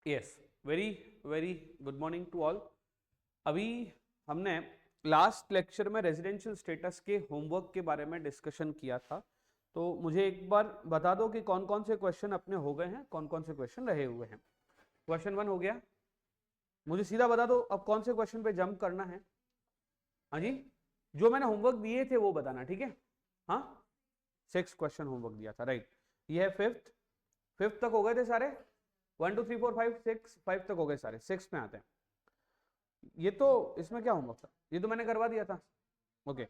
Yes, very very good morning to all. अभी हमने last lecture में रेजिडेंशियल स्टेटस के होमवर्क के बारे में डिस्कशन किया था, तो मुझे एक बार बता दो कि कौन कौन से क्वेश्चन अपने हो गए हैं, कौन कौन से क्वेश्चन रहे हुए हैं। क्वेश्चन 1 हो गया, मुझे सीधा बता दो अब कौन से क्वेश्चन पे जंप करना है। हाँ जी, जो मैंने होमवर्क दिए थे वो बताना, ठीक है। हाँ, 6 क्वेश्चन होमवर्क दिया था, राइट। ये है फिफ्थ तक हो गए थे सारे। 1 2 3 4 5 6 5 तक हो गए सारे, 6 में आते हैं। ये तो इसमें क्या होमवर्क था, ये तो मैंने करवा दिया था। ओके,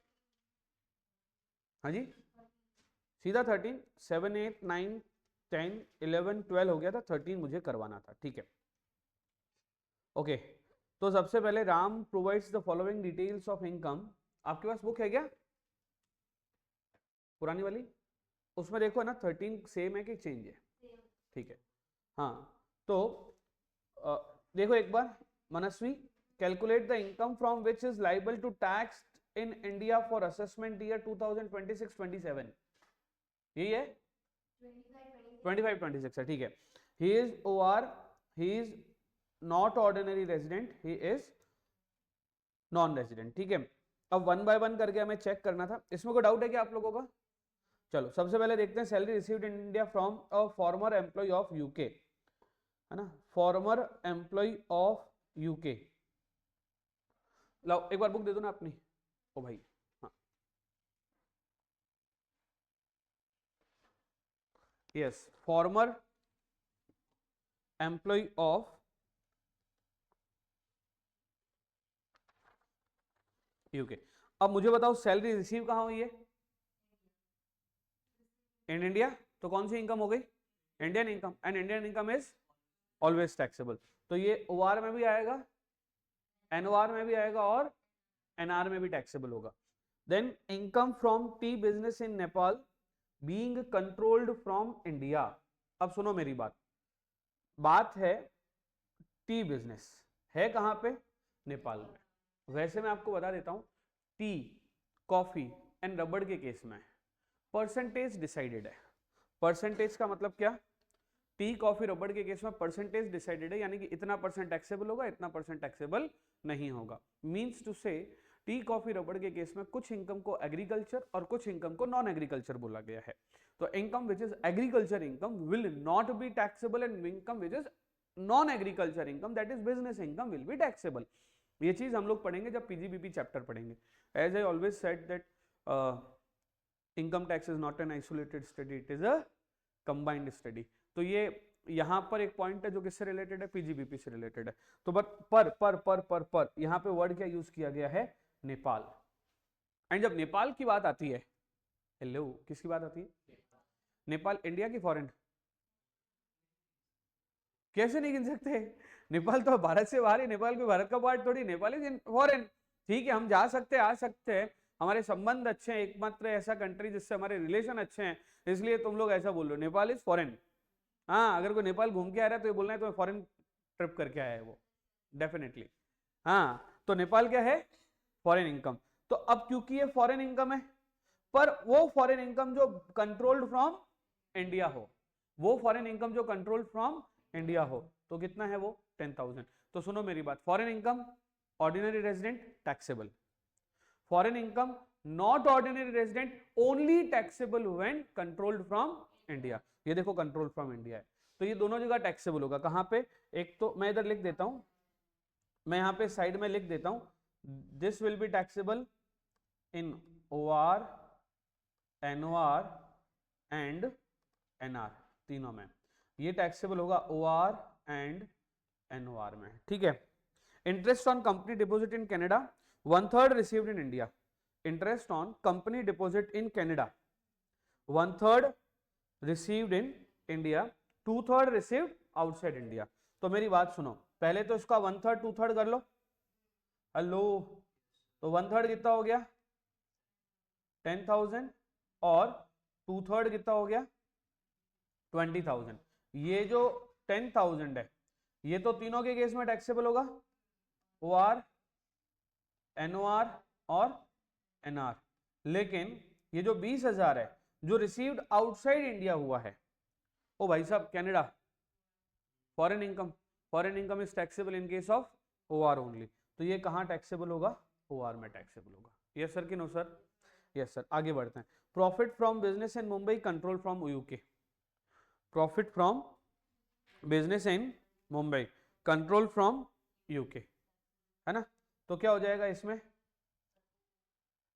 हाँ जी, सीधा 13 7 8 9 10 11 12 हो गया था, 13 मुझे करवाना था, ठीक है। ओके, तो सबसे पहले Ram provides the following details of income. आपके पास बुक है क्या पुरानी वाली? उसमें देखो ना 13 सेम है कि चेंज है? ठीक है, हाँ। तो देखो एक बार, Manasvi, calculate the income from which is liable to tax in India for assessment year 2026-27। यही है, 25-26 है, ठीक है। He is O R, he is not ordinary resident, he is non resident, ठीक है। अब 1 बाय 1 करके हमें चेक करना था। इसमें कोई डाउट है क्या आप लोगों का? चलो सबसे पहले देखते हैं, salary received in India from a former employ of UK, है ना, फॉर्मर एम्प्लॉय ऑफ यूके। लाओ एक बार बुक दे दो ना अपनी, ओ भाई। हाँ, yes, former employ of UK. अब मुझे बताओ सैलरी रिसीव कहां हुई है? In India. तो कौन सी इनकम हो गई? Indian income, and Indian income is always taxable. तो ये ओआर में भी आएगा, एनओआर में भी आएगा, और एनआर में भी टैक्सेबल होगा। Then income from tea business in Nepal being controlled from India. अब सुनो मेरी बात, बात है टी बिजनेस है कहां पे? नेपाल में। वैसे मैं आपको बता देता हूं, टी, कॉफी एंड रबड़ के केस में परसेंटेज डिसाइडेड है। परसेंटेज का मतलब क्या? टी, कॉफी, रबड़ के केस में परसेंटेज डिसाइडेड है, यानी कि इतना परसेंट टैक्सेबल होगा, इतना परसेंट टैक्सेबल नहीं होगा। मींस टू से, टी, कॉफी, रबड़ के केस में कुछ इनकम को एग्रीकल्चर और कुछ इनकम को नॉन एग्रीकल्चर बोला गया है। तो income which is agriculture income will not be taxable, and income which is non agriculture income, that is business income, will be taxable. ये चीज हम लोग पढ़ेंगे जब पीजीबीपी चैप्टर पढ़ेंगे। As I always said that income tax is not an isolated study, it is a combined study. तो ये यहां पर एक पॉइंट है जो किससे रिलेटेड है? पीजीबीपी से रिलेटेड है। तो बट पर यहां पे वर्ड क्या यूज किया गया है? नेपाल। एंड जब नेपाल की बात आती है, हेलो, किसकी बात आती है? नेपाल इंडिया की फॉरेन? कैसे नहीं गिन सकते? नेपाल तो भारत से बाहर है, नेपाल कोई भारत का पार्ट थोड़ी, नेपाल इज इन फॉरेन। ठीक है, हम जा सकते हैं, आ सकते हैं, हमारे संबंध अच्छे हैं, एकमात्र ऐसा कंट्री जिससे हमारे रिलेशन अच्छे हैं, इसलिए तुम लोग ऐसा बोल रहे हो नेपाल इज फॉरेन। हाँ, अगर कोई नेपाल घूम के आ रहा है तो ये बोलना है तो फॉरेन ट्रिप करके आया है वो, डेफिनेटली। हाँ, तो नेपाल क्या है? Foreign income. तो अब क्योंकि ये फॉरेन इनकम है, पर वो फॉरेन इनकम जो कंट्रोल्ड फ्रॉम इंडिया हो, वो फॉरेन इनकम जो कंट्रोल्ड फ्रॉम इंडिया हो, तो कितना है वो? 10,000। तो सुनो मेरी बात, foreign income ordinary resident taxable, foreign income not ordinary resident only taxable when controlled from India. ये देखो कंट्रोल फ्रॉम इंडिया है, तो ये दोनों जगह टैक्सेबल होगा। कहां पे? एक तो मैं इधर लिख देता हूं, मैं यहां पे साइड में लिख देता हूं, this will be taxable in OR, NOR and NR, तीनों में ये टैक्सेबल होगा, ओआर एंड एनओआर में, ठीक है। Interest on company deposit in Canada 1/3 received in India. Interest on company deposit in Canada 1/3 received in India, 2/3 received outside India. तो मेरी बात सुनो, पहले तो इसका 1/3 2/3 कर लो। हेलो, तो 1/3 कितना हो गया? 10,000, और 2/3 कितना हो गया? 20,000। ये जो 10,000 है, ये तो तीनों के केस में टैक्सेबल होगा, ओ आर, एनओआर और एनआर। लेकिन ये जो 20,000 है जो रिसीव्ड आउटसाइड इंडिया हुआ है, ओ भाई साहब, Canada foreign income, foreign income is taxable in case of OR only. तो ये कहाँ टैक्सेबल होगा? ओआर में टैक्सेबल होगा। यस सर कि नो सर? Yes sir. आगे बढ़ते हैं। Profit from business in Mumbai control from UK. Profit from business in Mumbai control from UK, है ना? तो क्या हो जाएगा इसमें?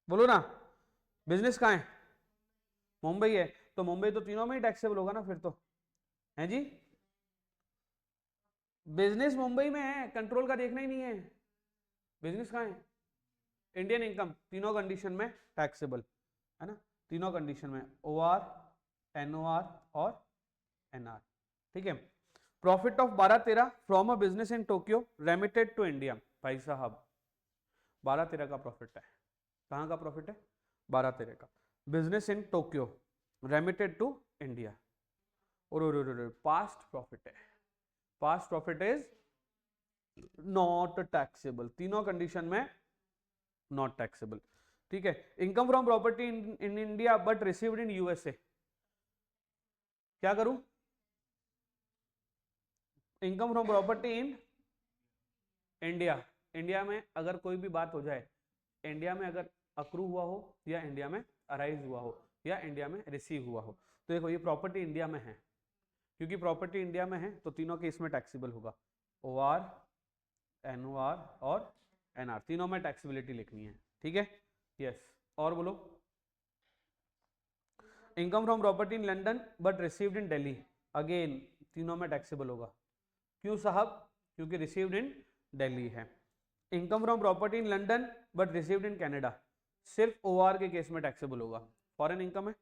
बोलो ना। बिजनेस कहाँ है? मुंबई है, तो मुंबई तो तीनों में ही टैक्सेबल होगा ना फिर तो, है जी? बिजनेस मुंबई में है, कंट्रोल का देखना ही नहीं है। बिजनेस कहाँ है? इंडियन इनकम तीनों कंडीशन में टैक्सेबल, है ना? तीनों कंडीशन में ओआर, एनओआर और एनआर। ठीक है। Profit of 12-13 from a business in Tokyo remitted to India. भाई साहब 12-13 का प्रॉफिट है। कहाँ का प्रॉफिट है? 12-13 का। Business in Tokyo remitted to India. और पास्ट प्रॉफिट है। Past profit is not taxable, तीनों कंडीशन में नॉट टैक्सेबल। ठीक है। Income from property in India but received in USA. क्या करूं? Income from property in India, India में अगर कोई भी बात हो जाए, इंडिया में अगर अक्रू हुआ हो या इंडिया में अराइज हुआ हो या इंडिया में रिसीव हुआ हो, तो देखो ये प्रॉपर्टी इंडिया में है, क्योंकि प्रॉपर्टी इंडिया में है तो तीनों के इसमें टैक्सेबल होगा। ओआर, एनओआर और एनआर तीनों में टैक्सेबिलिटी लिखनी है। ठीक है। यस। और बोलो। Income from property in London but received in Delhi, again तीनों में टैक्सेबल होगा। क्यों साहब? क्योंकि रिसीव्ड इन दिल्ली है। Income from property in London but received in Canada, सिर्फ ओआर के केस में टैक्सेबल होगा, फॉरेन इनकम है।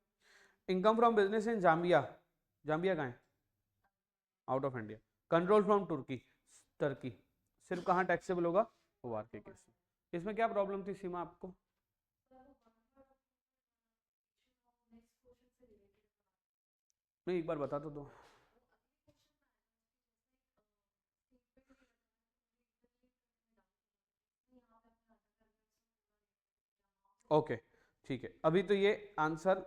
Income from business in Zambia, Zambia कहाँ है? Out of India. Control from Turkey, Turkey, सिर्फ कहाँ टैक्सेबल होगा? ओआर के केस में। इसमें क्या प्रॉब्लम थी सीमा आपको? नहीं, एक बार बता तो दो। ओके ठीक है। अभी तो ये आंसर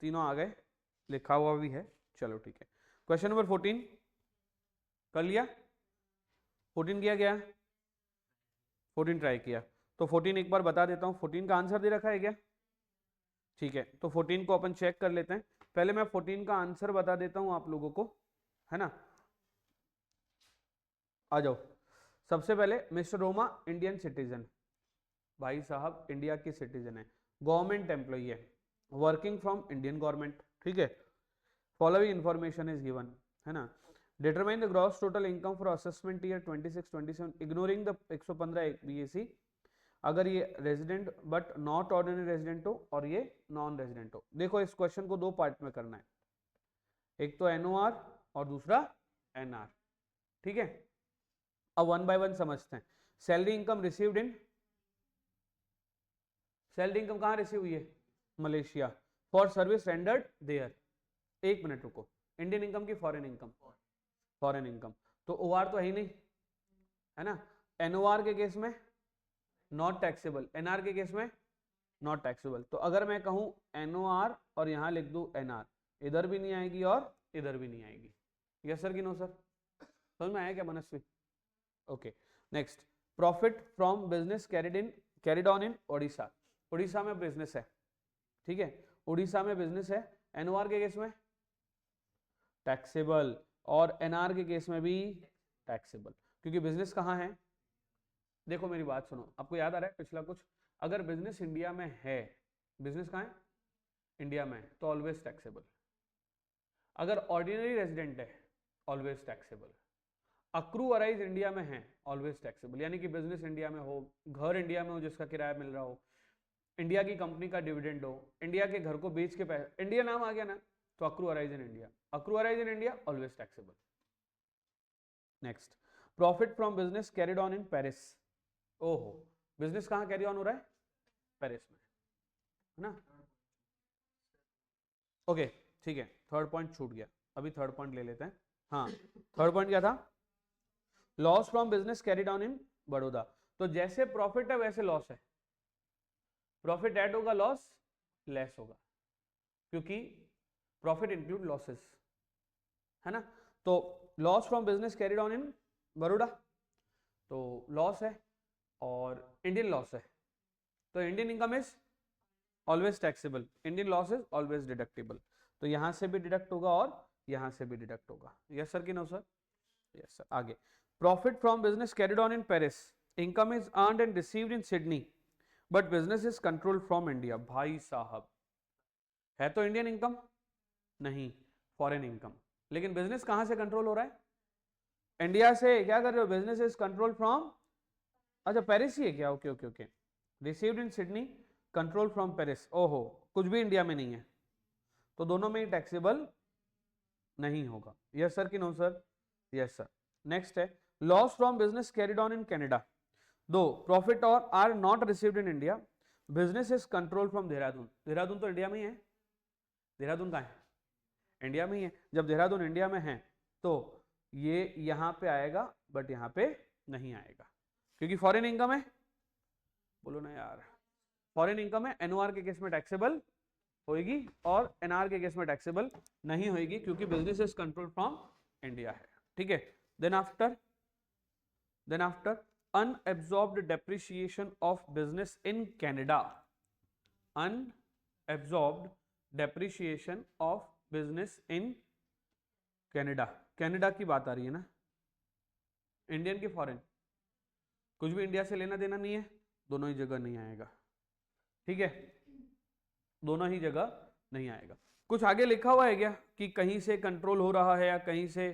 तीनों आ गए, लिखा हुआ भी है। चलो ठीक है। क्वेश्चन नंबर 14 कर लिया? 14 किया गया? 14 ट्राई किया। तो 14 एक बार बता देता हूँ, 14 का आंसर दे रखा है क्या? ठीक है, तो 14 को अपन चेक कर लेते हैं। पहले मैं 14 का आंसर बता देता हूँ आप लोगों को, है ना? आ जाओ। सबसे पहले मिस्टर रोमा इंडियन सिटीजन, भाई साहब इंडिया के सिटीजन है, गवर्नमेंट एम्प्लॉई है, वर्किंग फ्रॉम इंडियन गवर्नमेंट। ठीक है। फॉलोइंग इंफॉर्मेशन इज गिवन, है ना? Determine the gross total income for assessment year 26-27 ignoring the 115 BAC, अगर ये resident but not ordinary resident हो और ये नॉन रेजिडेंट हो। देखो इस क्वेश्चन को दो पार्ट में करना है, एक तो एनओआर और दूसरा एनआर। ठीक है। अब वन बाय वन समझते हैं। Salary income received in, salary income कहाँ रिसीव हुई है? Malaysia, for service rendered there. एक मिनट रुको, इंडियन इनकम की फॉरेन इनकम? Foreign income. तो ओआर तो है ही नहीं, है ना? एनओआर के केस में नॉट टैक्सेबल, एनआर के केस में नॉट टैक्सेबल। तो अगर मैं कहूं एनओआर और यहां लिख दूं एनआर, इधर भी नहीं आएगी और इधर भी नहीं आएगी। यस सर कि नो सर? समझ में आया क्या Manasvi? Okay. Next, profit from business carried on in Odisha, Orissa में बिजनेस है। ठीक है, उड़ीसा में बिजनेस है, एनओआर के केस में टैक्सेबल और एनआर के केस में भी टैक्सेबल, क्योंकि बिजनेस कहाँ है? देखो मेरी बात सुनो, आपको याद आ रहा है पिछला कुछ? अगर बिजनेस इंडिया में है, बिजनेस कहाँ है? इंडिया में, तो ऑलवेज टैक्सेबल। अगर ऑर्डिनरी रेजिडेंट है, always taxable. Accrue arise India में है, ऑलवेज टैक्सेबल। यानी कि बिजनेस इंडिया में हो, घर इंडिया में हो जिसका किराया मिल रहा हो, इंडिया की कंपनी का डिविडेंड हो, इंडिया के घर को बेच के पैसा, इंडिया नाम आ गया ना, तो accrue arise in India, accrue arise in India always taxable. Next, profit from business carried on in Paris. ओहो, बिजनेस कहाँ कैरी ऑन हो रहा है? पेरिस में, है ना? ओके ठीक है, थर्ड पॉइंट छूट गया, अभी थर्ड पॉइंट ले लेते हैं। हाँ, थर्ड पॉइंट क्या था? Loss from business carried on इन बड़ौदा। तो जैसे प्रॉफिट है वैसे लॉस है, प्रॉफिट ऐड होगा, लॉस लेस होगा, क्योंकि प्रॉफिट इंक्लूड लॉसेस, है ना? तो loss from business carried on इन बड़ौदा, तो लॉस है और इंडियन लॉस है, तो Indian income is always taxable, Indian loss is always deductible, तो यहां से भी डिडक्ट होगा और यहां से भी डिडक्ट होगा। यस सर कि नो सर? Yes sir. आगे, profit from business carried on in Paris, income is earned and received in Sydney but business is controlled from India. भाई साहब, है तो इंडियन इनकम, नहीं फॉरेन इनकम, लेकिन business कहां से कंट्रोल हो रहा है? इंडिया से। क्या कर रहे हो? बिजनेस इज कंट्रोल फ्रॉम, अच्छा पेरिस ही है क्या? Okay okay okay. Received in Sydney, control from Paris. ओहो, कुछ भी इंडिया में नहीं है, तो दोनों में ही टैक्सेबल नहीं होगा। यस सर कि no sir? Yes sir. Next है, loss from business carried on in Canada, दो प्रॉफिट और are not received in India, business is control from Dehradun. Dehradun तो इंडिया में ही है, देहरादून कहाँ है? इंडिया में ही है। जब देहरादून इंडिया में है तो ये यहां पे आएगा बट यहां पे नहीं आएगा, क्योंकि फॉरेन इनकम है। बोलो ना यार, फॉरेन इनकम है, एनओआर के केस में टैक्सेबल होगी और एनआर के केस में टैक्सेबल नहीं होगी, क्योंकि business is control from India है। ठीक है। Then after unabsorbed depreciation of business in Canada, unabsorbed depreciation of business in Canada, Canada की बात आ रही है ना, इंडियन की फॉरेन, कुछ भी इंडिया से लेना देना नहीं है, दोनों ही जगह नहीं आएगा। ठीक है, दोनों ही जगह नहीं आएगा। कुछ आगे लिखा हुआ है क्या कि कहीं से कंट्रोल हो रहा है या कहीं से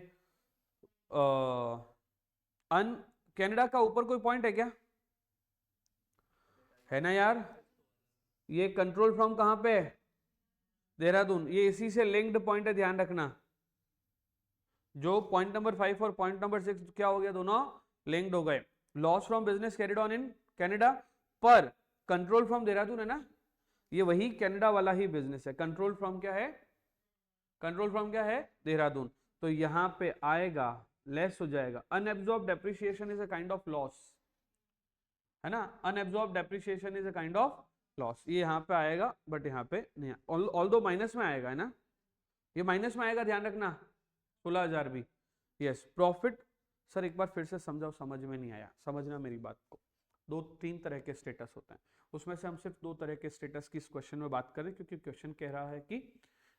कनाडा का ऊपर कोई पॉइंट है क्या? है ना यार, ये कंट्रोल फ्रॉम कहां पे है? देहरादून। ये इसी से लिंक्ड पॉइंट है, ध्यान रखना। जो पॉइंट नंबर 5 और पॉइंट नंबर 6 क्या हो गया, दोनों लिंक्ड हो गए। Loss from business carried on in Canada पर कंट्रोल फ्रॉम देहरादून है ना, ये वही कनाडा वाला ही बिजनेस है। कंट्रोल फ्रॉम क्या है? कंट्रोल फ्रॉम क्या है? देहरादून। तो यहां पे आएगा, लेस हो जाएगा। Unabsorb depreciation is a kind of loss, है ना, unabsorb depreciation is a kind of loss. ये यहाँ पे आएगा बट यहाँ पे नहीं, ऑल्दो माइनस में आएगा, है ना, ये माइनस में आएगा, ध्यान रखना। 16,000 भी। Yes, profit. सर एक बार फिर से समझाओ, समझ में नहीं आया, समझना मेरी बात को। 2-3 तरह के स्टेटस होते हैं, उसमें से हम सिर्फ 2 तरह के स्टेटस की इस क्वेश्चन में बात करें, क्योंकि क्वेश्चन कह रहा है कि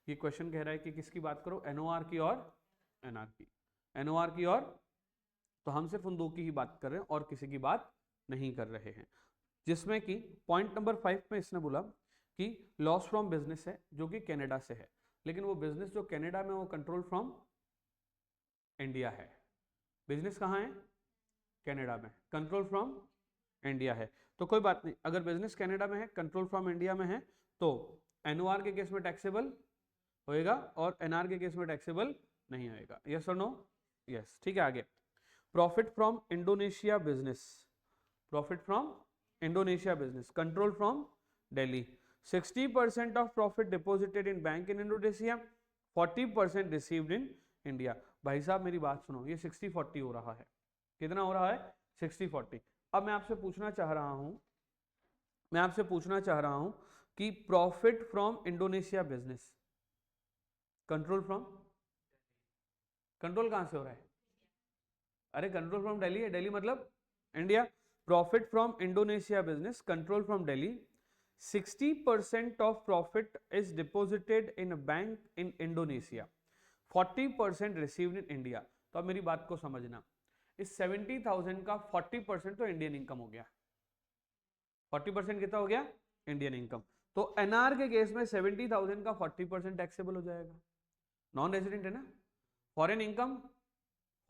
ये क्वेश्चन कह रहा है कि किसकी बात करो, एनओआर की और एनआर की, एनओआर की और, तो हम सिर्फ उन 2 की ही बात कर रहे हैं और किसी की बात नहीं कर रहे हैं। जिसमें कि पॉइंट नंबर 5 में इसने बोला कि लॉस फ्रॉम बिजनेस है जो कि कनाडा से है, लेकिन वो बिजनेस जो कनाडा में वो कंट्रोल फ्रॉम इंडिया है। बिजनेस कहाँ है? कनाडा में, कंट्रोल फ्रॉम इंडिया है। तो कोई बात नहीं, अगर बिजनेस कनाडा में है, कंट्रोल फ्रॉम इंडिया में है, तो एनओआर के केस में टैक्सेबल होएगा और एनआर के केस में टैक्सेबल नहीं होएगा। यस और नो? यस। ठीक है, आगे, profit from Indonesia business, profit from Indonesia business control from Delhi, 60% of profit deposited in bank in Indonesia, 40% received in India. भाई साहब मेरी बात सुनो, ये 60-40 हो रहा है। कितना हो रहा है? 60-40। अब मैं आपसे पूछना चाह रहा हूं, मैं आपसे पूछना चाह रहा हूं कि profit from Indonesia business control from, control कहां से हो रहा है? अरे कंट्रोल फ्रॉम दिल्ली है, दिल्ली मतलब India. Profit from Indonesia business control from Delhi, 60% of profit is deposited in bank in Indonesia, 40% received in India. तो अब मेरी बात को समझना, इस 70,000 का 40% तो इंडियन इनकम हो गया। 40% कितना हो गया? Indian income. तो एनआर के केस में 70,000 का 40% टैक्सेबल हो जाएगा। नॉन रेजिडेंट है ना, foreign income,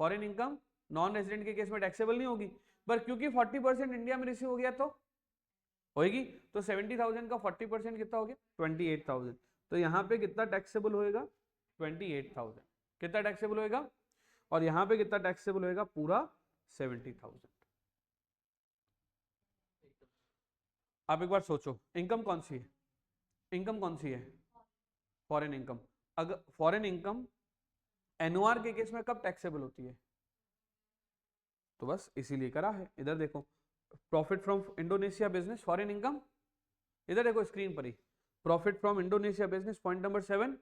foreign income non resident के केस में टैक्सेबल नहीं होगी, पर क्योंकि 40% इंडिया में रिसीव हो गया तो होगी। तो 70,000 का 40% कितना हो गया? 28,000। तो यहाँ पे कितना टैक्सेबल होएगा? 28,000। कितना टैक्सेबल होएगा? और यहाँ पे कितना टैक्सेबल होएगा? पूरा 70,000। आप एक बार सोचो, इनकम कौन सी है? इनकम कौन सी है? Foreign income. अगर फॉरेन इनकम एनओआर के केस में कब टैक्सेबल होती है? तो बस इसीलिए करा है। इधर देखो, profit from Indonesia business foreign income, इधर देखो स्क्रीन पर ही, profit from Indonesia business point number 7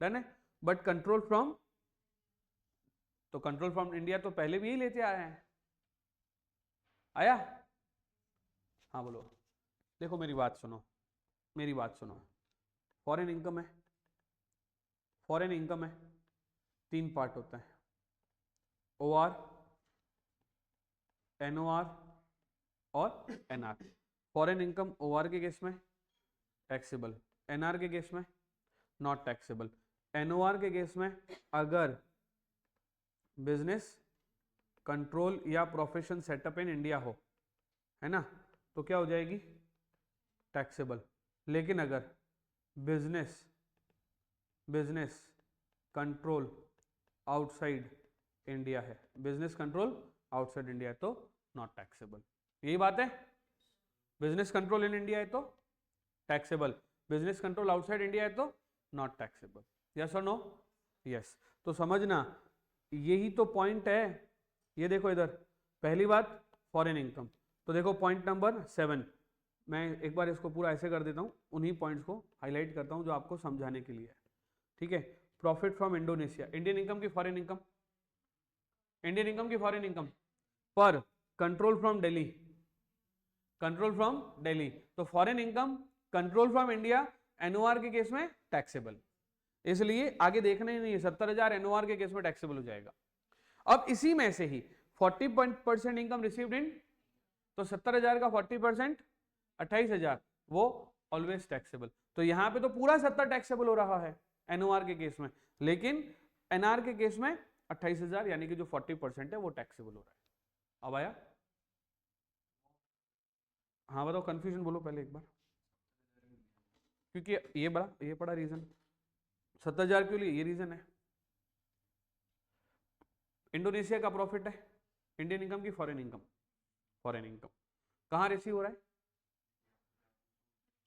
done है, बट कंट्रोल फ्रॉम तो कंट्रोल फ्रॉम इंडिया तो पहले भी यही लेते आए हैं, आया? हाँ बोलो, देखो मेरी बात सुनो, मेरी बात सुनो। फॉरेन इनकम है, फॉरेन इनकम है, 3 पार्ट होता है, OR, NOR और NR। फॉरेन इनकम OR के केस में टैक्सेबल, NR के केस में नॉट टैक्सेबल। NOR के केस में अगर बिजनेस कंट्रोल या प्रोफेशन सेटअप इन इंडिया हो, है ना, तो क्या हो जाएगी? टैक्सेबल। लेकिन अगर बिजनेस कंट्रोल आउटसाइड इंडिया है, बिजनेस कंट्रोल आउटसाइड इंडिया है तो नॉट टैक्सेबल। यही बात है, बिजनेस कंट्रोल इन इंडिया है तो taxable, business control outside India है तो नॉट टैक्सेबल। यस और नो? यस। तो समझना, यही तो पॉइंट है। ये देखो इधर, पहली बात फॉरेन इनकम, तो देखो पॉइंट नंबर 7, मैं एक बार इसको पूरा ऐसे कर देता हूँ, उन्हीं पॉइंट्स को हाईलाइट करता हूँ जो आपको समझाने के लिए है, ठीक है। Profit from Indonesia, Indian income की फॉरेन इनकम, इंडियन इनकम की फॉरेन इनकम पर control from Delhi, control from Delhi, तो foreign income control from India NOR के केस में टैक्सेबल, इसलिए आगे देखना ही नहीं है, 70,000 NOR के केस में टैक्सेबल हो जाएगा। अब इसी में से ही 40% इनकम रिसीव्ड इन, तो 70,000 का 40% 28,000, वो ऑलवेज टैक्सेबल। तो यहां पे तो पूरा 70 टैक्सेबल हो रहा है NOR के केस में, लेकिन NR के केस में 28,000 यानी कि जो 40% है वो टैक्सेबल हो रहा है। अब आया? हाँ बताओ, कंफ्यूजन बोलो पहले एक बार, क्योंकि ये बड़ा रीजन 70,000 के लिए, ये रीजन है। इंडोनेशिया का प्रॉफिट है, इंडियन इनकम की फॉरेन इनकम, फॉरेन इनकम कहां रिसीव हो रहा है?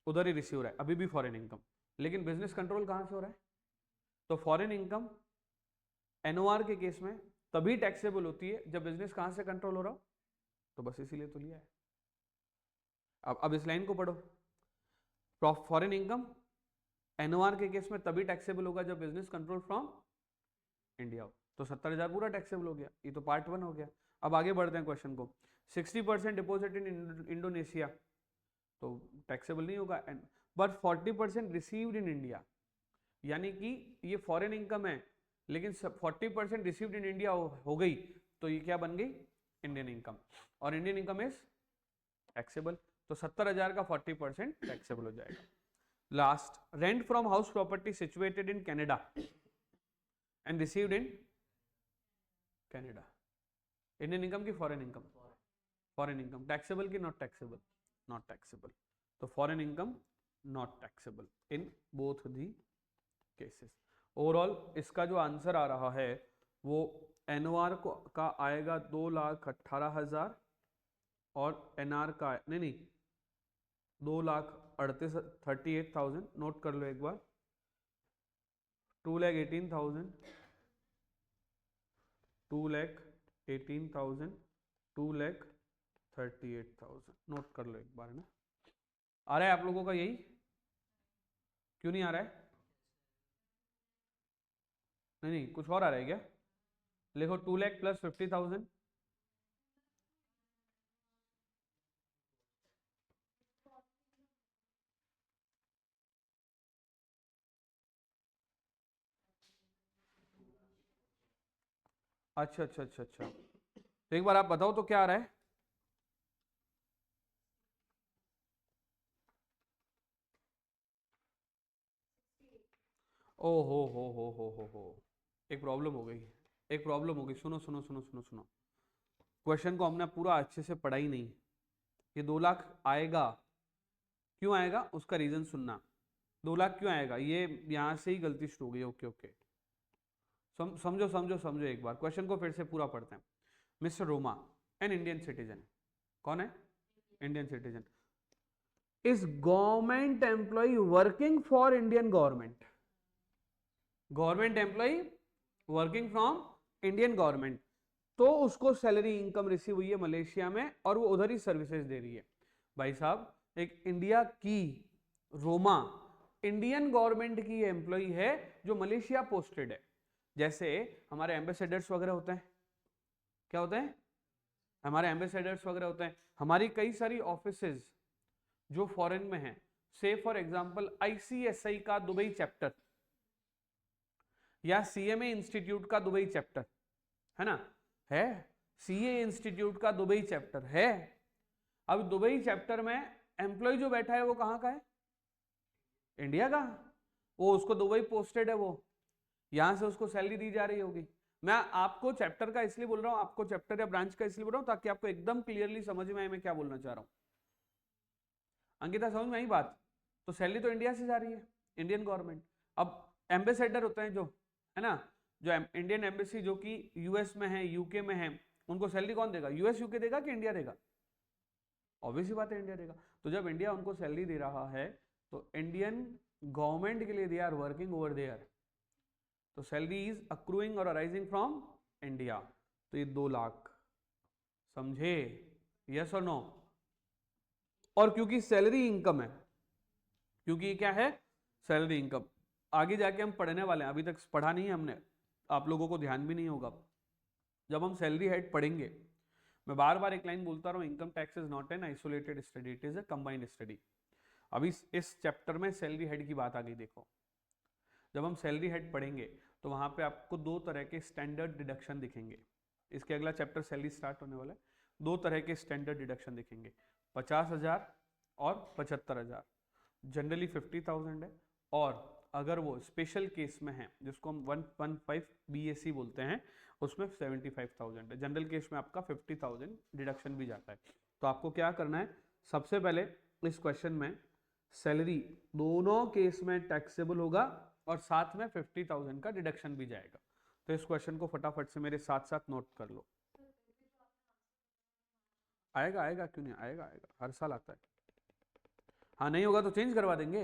उधर ही रिसीव हो रहा है, अभी भी फॉरेन इनकम, लेकिन बिजनेस कंट्रोल कहां से हो रहा है? तो फॉरेन इनकम NOR के केस में तभी टैक्सेबल होती है जब बिजनेस कहां से कंट्रोल हो रहा हो, तो बस इसीलिए तो लिया है। अब इस लाइन को पढ़ो, फॉरेन इनकम NOR के केस में तभी टैक्सेबल होगा जब बिजनेस कंट्रोल फ्रॉम इंडिया हो, तो 70,000 पूरा टैक्सेबल हो गया, ये तो पार्ट 1 हो गया। अब आगे बढ़ते हैं क्वेश्चन को। 60% डिपॉजिट इन इंडोनेशिया, तो टैक्सेबल नहीं होगा, बट 40% रिसीव्ड इन इंडिया, यानी कि ये फॉरेन इनकम है लेकिन 40% रिसीव्ड इन इंडिया हो गई, तो ये क्या बन गई? इंडियन इनकम, और इंडियन इनकम इज टैक्सेबल, तो 70,000 का 40% टैक्सेबल हो जाएगा। Last, rent from house property situated in Canada and received in Canada, Indian income की foreign income? Foreign income taxable की नॉट टैक्सेबल? नॉट टैक्सेबल, तो foreign income not taxable in both the cases. Overall इसका जो answer आ रहा है वो NOR का आएगा 2,18,000 और NR का नहीं 2,38,000, नोट कर लो एक बार, 2,18,000, 2,18,000, 2,38,000, नोट कर लो एक बार, है ना? आ रहा है आप लोगों का यही? क्यों नहीं आ रहा है? नहीं कुछ और आ रहा है क्या? लिखो 2 लाख प्लस 50,000, अच्छा अच्छा अच्छा अच्छा, तो एक बार आप बताओ तो क्या आ रहा है? ओ हो, एक प्रॉब्लम हो गई, एक प्रॉब्लम हो गई, सुनो सुनो सुनो सुनो सुनो, क्वेश्चन को हमने पूरा अच्छे से पढ़ा ही नहीं। ये 2 लाख आएगा, क्यों आएगा उसका रीजन सुनना। 2 लाख क्यों आएगा, ये यहां से ही गलती शुरू हो गई। ओके ओके, समझो समझो समझो, एक बार क्वेश्चन को फिर से पूरा पढ़ते हैं। Mister Roma, an Indian citizen, कौन है? Indian citizen, is government employ working for Indian government, government employ working from Indian government, तो उसको सैलरी इनकम रिसीव हुई है मलेशिया में और वो उधर ही सर्विसेज दे रही है। भाई साहब, एक इंडिया की रोमा इंडियन गवर्नमेंट की एम्प्लॉय है जो मलेशिया पोस्टेड है, जैसे हमारे एम्बेसडर्स वगैरह होते हैं, क्या होते हैं, हमारे एम्बेसडर्स वगैरह होते हैं, हमारी कई सारी ऑफिसेज जो फॉरेन में हैं, से फॉर एग्जांपल आईसीएसआई का दुबई चैप्टर या सीएमए इंस्टीट्यूट का दुबई चैप्टर, है ना, है, सीए इंस्टीट्यूट का दुबई चैप्टर है। अब दुबई चैप्टर में एम्प्लॉय जो बैठा है वो कहाँ का है, इंडिया का, वो उसको दुबई पोस्टेड है, वो यहां से उसको सैलरी दी जा रही होगी। मैं आपको चैप्टर का इसलिए बोल रहा हूं, आपको चैप्टर या ब्रांच का इसलिए बोल रहा हूं ताकि आपको एकदम क्लियरली समझ में आए मैं क्या बोलना चाह रहा हूं। अंकिता समझ में आई बात? तो सैलरी तो इंडिया से जा रही है, इंडियन गवर्नमेंट। अब एम्बेसडर होते हैं जो, है ना, जो इंडियन एम्बेसी जो कि यूएस में है, यूके में है, उनको सैलरी कौन देगा, यूएस यूके देगा कि इंडिया देगा? ऑब्वियसली बात है इंडिया देगा। तो जब इंडिया उनको सैलरी दे रहा है तो इंडियन गवर्नमेंट के लिए they are working over there, तो सैलरी इज अक्रूइंग और अराइजिंग फ्रॉम इंडिया। तो ये 2 लाख, समझे, यस और नो? और क्योंकि सैलरी इनकम है, क्योंकि ये क्या है, सैलरी इनकम, आगे जाके हम पढ़ने वाले हैं, अभी तक पढ़ा नहीं है हमने, आप लोगों को ध्यान भी नहीं होगा। जब हम सैलरी हेड पढ़ेंगे, मैं बार बार एक लाइन बोलता रहा हूं, income tax is not an isolated study, it is a combined study. अभी इस चैप्टर में सैलरी हेड की बात आ गई। देखो, जब हम सैलरी हेड पढ़ेंगे तो वहां पे आपको 2 तरह के स्टैंडर्ड डिडक्शन दिखेंगे। इसके अगला चैप्टर सैलरी स्टार्ट होने वाला है, 2 तरह के स्टैंडर्ड डिडक्शन दिखेंगे, 50,000 और 75,000। जनरली 50,000 है, और अगर वो स्पेशल केस में है जिसको हम 115 बीएससी बोलते हैं, उसमें 75,000 है। जनरल केस में आपका 50,000 डिडक्शन भी जाता है। तो आपको क्या करना है, सबसे पहले इस क्वेश्चन में सैलरी दोनों केस में टैक्सेबल होगा और साथ में 50,000 का डिडक्शन भी जाएगा। तो इस क्वेश्चन को फटाफट से मेरे साथ साथ नोट कर लो। आएगा आएगा, क्यों नहीं आएगा, आएगा, हर साल आता है। हाँ, नहीं होगा तो चेंज करवा देंगे।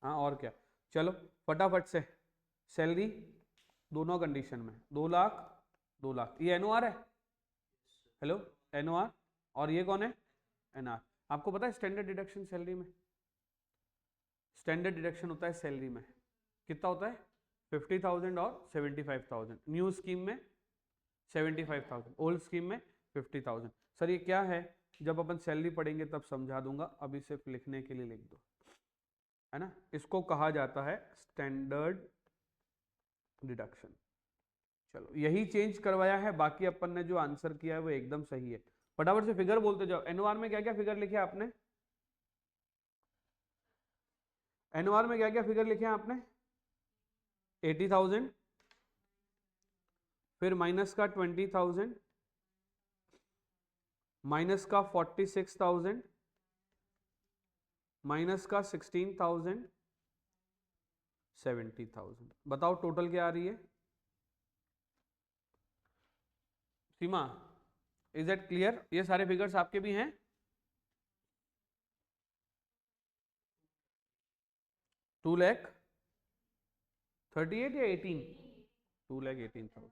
हाँ, और क्या, चलो फटाफट से। सैलरी दोनों कंडीशन में 2 लाख 2 लाख, ये एनओआर है, हेलो, एनओआर, और ये कौन है, एनआर। आपको पता है स्टैंडर्ड डिडक्शन सैलरी में, स्टैंडर्ड डिडक्शन होता है सैलरी में कितना होता है, 50,000 और 75,000। न्यू स्कीम में 75,000, ओल्ड स्कीम में 50,000। सर ये क्या है, जब अपन सैलरी पढ़ेंगे तब समझा दूंगा, अभी सिर्फ लिखने के लिए लिख दो, है ना। इसको कहा जाता है स्टैंडर्ड डिडक्शन। चलो यही चेंज करवाया है, बाकी अपन ने जो आंसर किया है वो एकदम सही है। फटाफट से फिगर बोलते जाओ। एनओआर में क्या क्या फिगर लिखे आपने, एनओआर में क्या क्या फिगर लिखे हैं आपने, 80,000, फिर माइनस का 20,000, माइनस का 46,000, माइनस का 16,000, 70,000। बताओ टोटल क्या आ रही है, सीमा, इज इट क्लियर? ये सारे फिगर्स आपके भी हैं? 2,38,000 या 18, 2,18,000।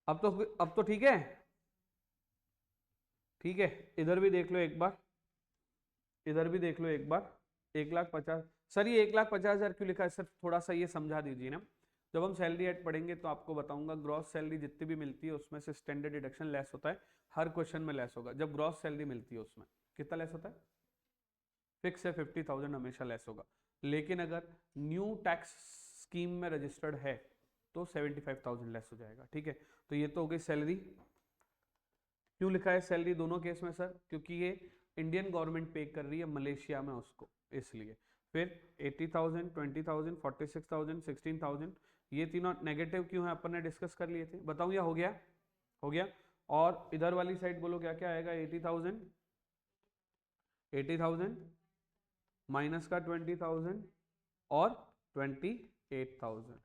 अब तो ठीक है, ठीक है। इधर भी देख लो एक बार, इधर भी देख लो एक बार, 1,50,000। सर ये 1,50,000 क्यों लिखा है सर, थोड़ा सा ये समझा दीजिए ना। जब हम सैलरी एड पढ़ेंगे तो आपको बताऊंगा, ग्रॉस सैलरी जितनी भी मिलती है उसमें से स्टैंडर्ड डिडक्शन लेस होता है, हर क्वेश्चन में लेस होगा। जब ग्रॉस सैलरी मिलती है उसमें कितना लेस होता है, फिक्स है, 50,000 हमेशा लेस होगा। लेकिन अगर न्यू टैक्स स्कीम में रजिस्टर्ड है तो 75,000 लेस हो जाएगा, ठीक है। तो ये तो हो गई सैलरी। क्यों लिखा है सैलरी दोनों केस में सर, क्योंकि ये इंडियन गवर्नमेंट पे कर रही है मलेशिया में उसको, इसलिए। फिर 80,000, 20,000, 46,000, 16,000, ये तीनों नेगेटिव क्यों है अपन ने डिस्कस कर लिए थे, बताऊं या हो गया, हो गया। और इधर वाली साइड बोलो क्या क्या आएगा, 80,000, 80,000 माइनस का 20,000 और 28,000,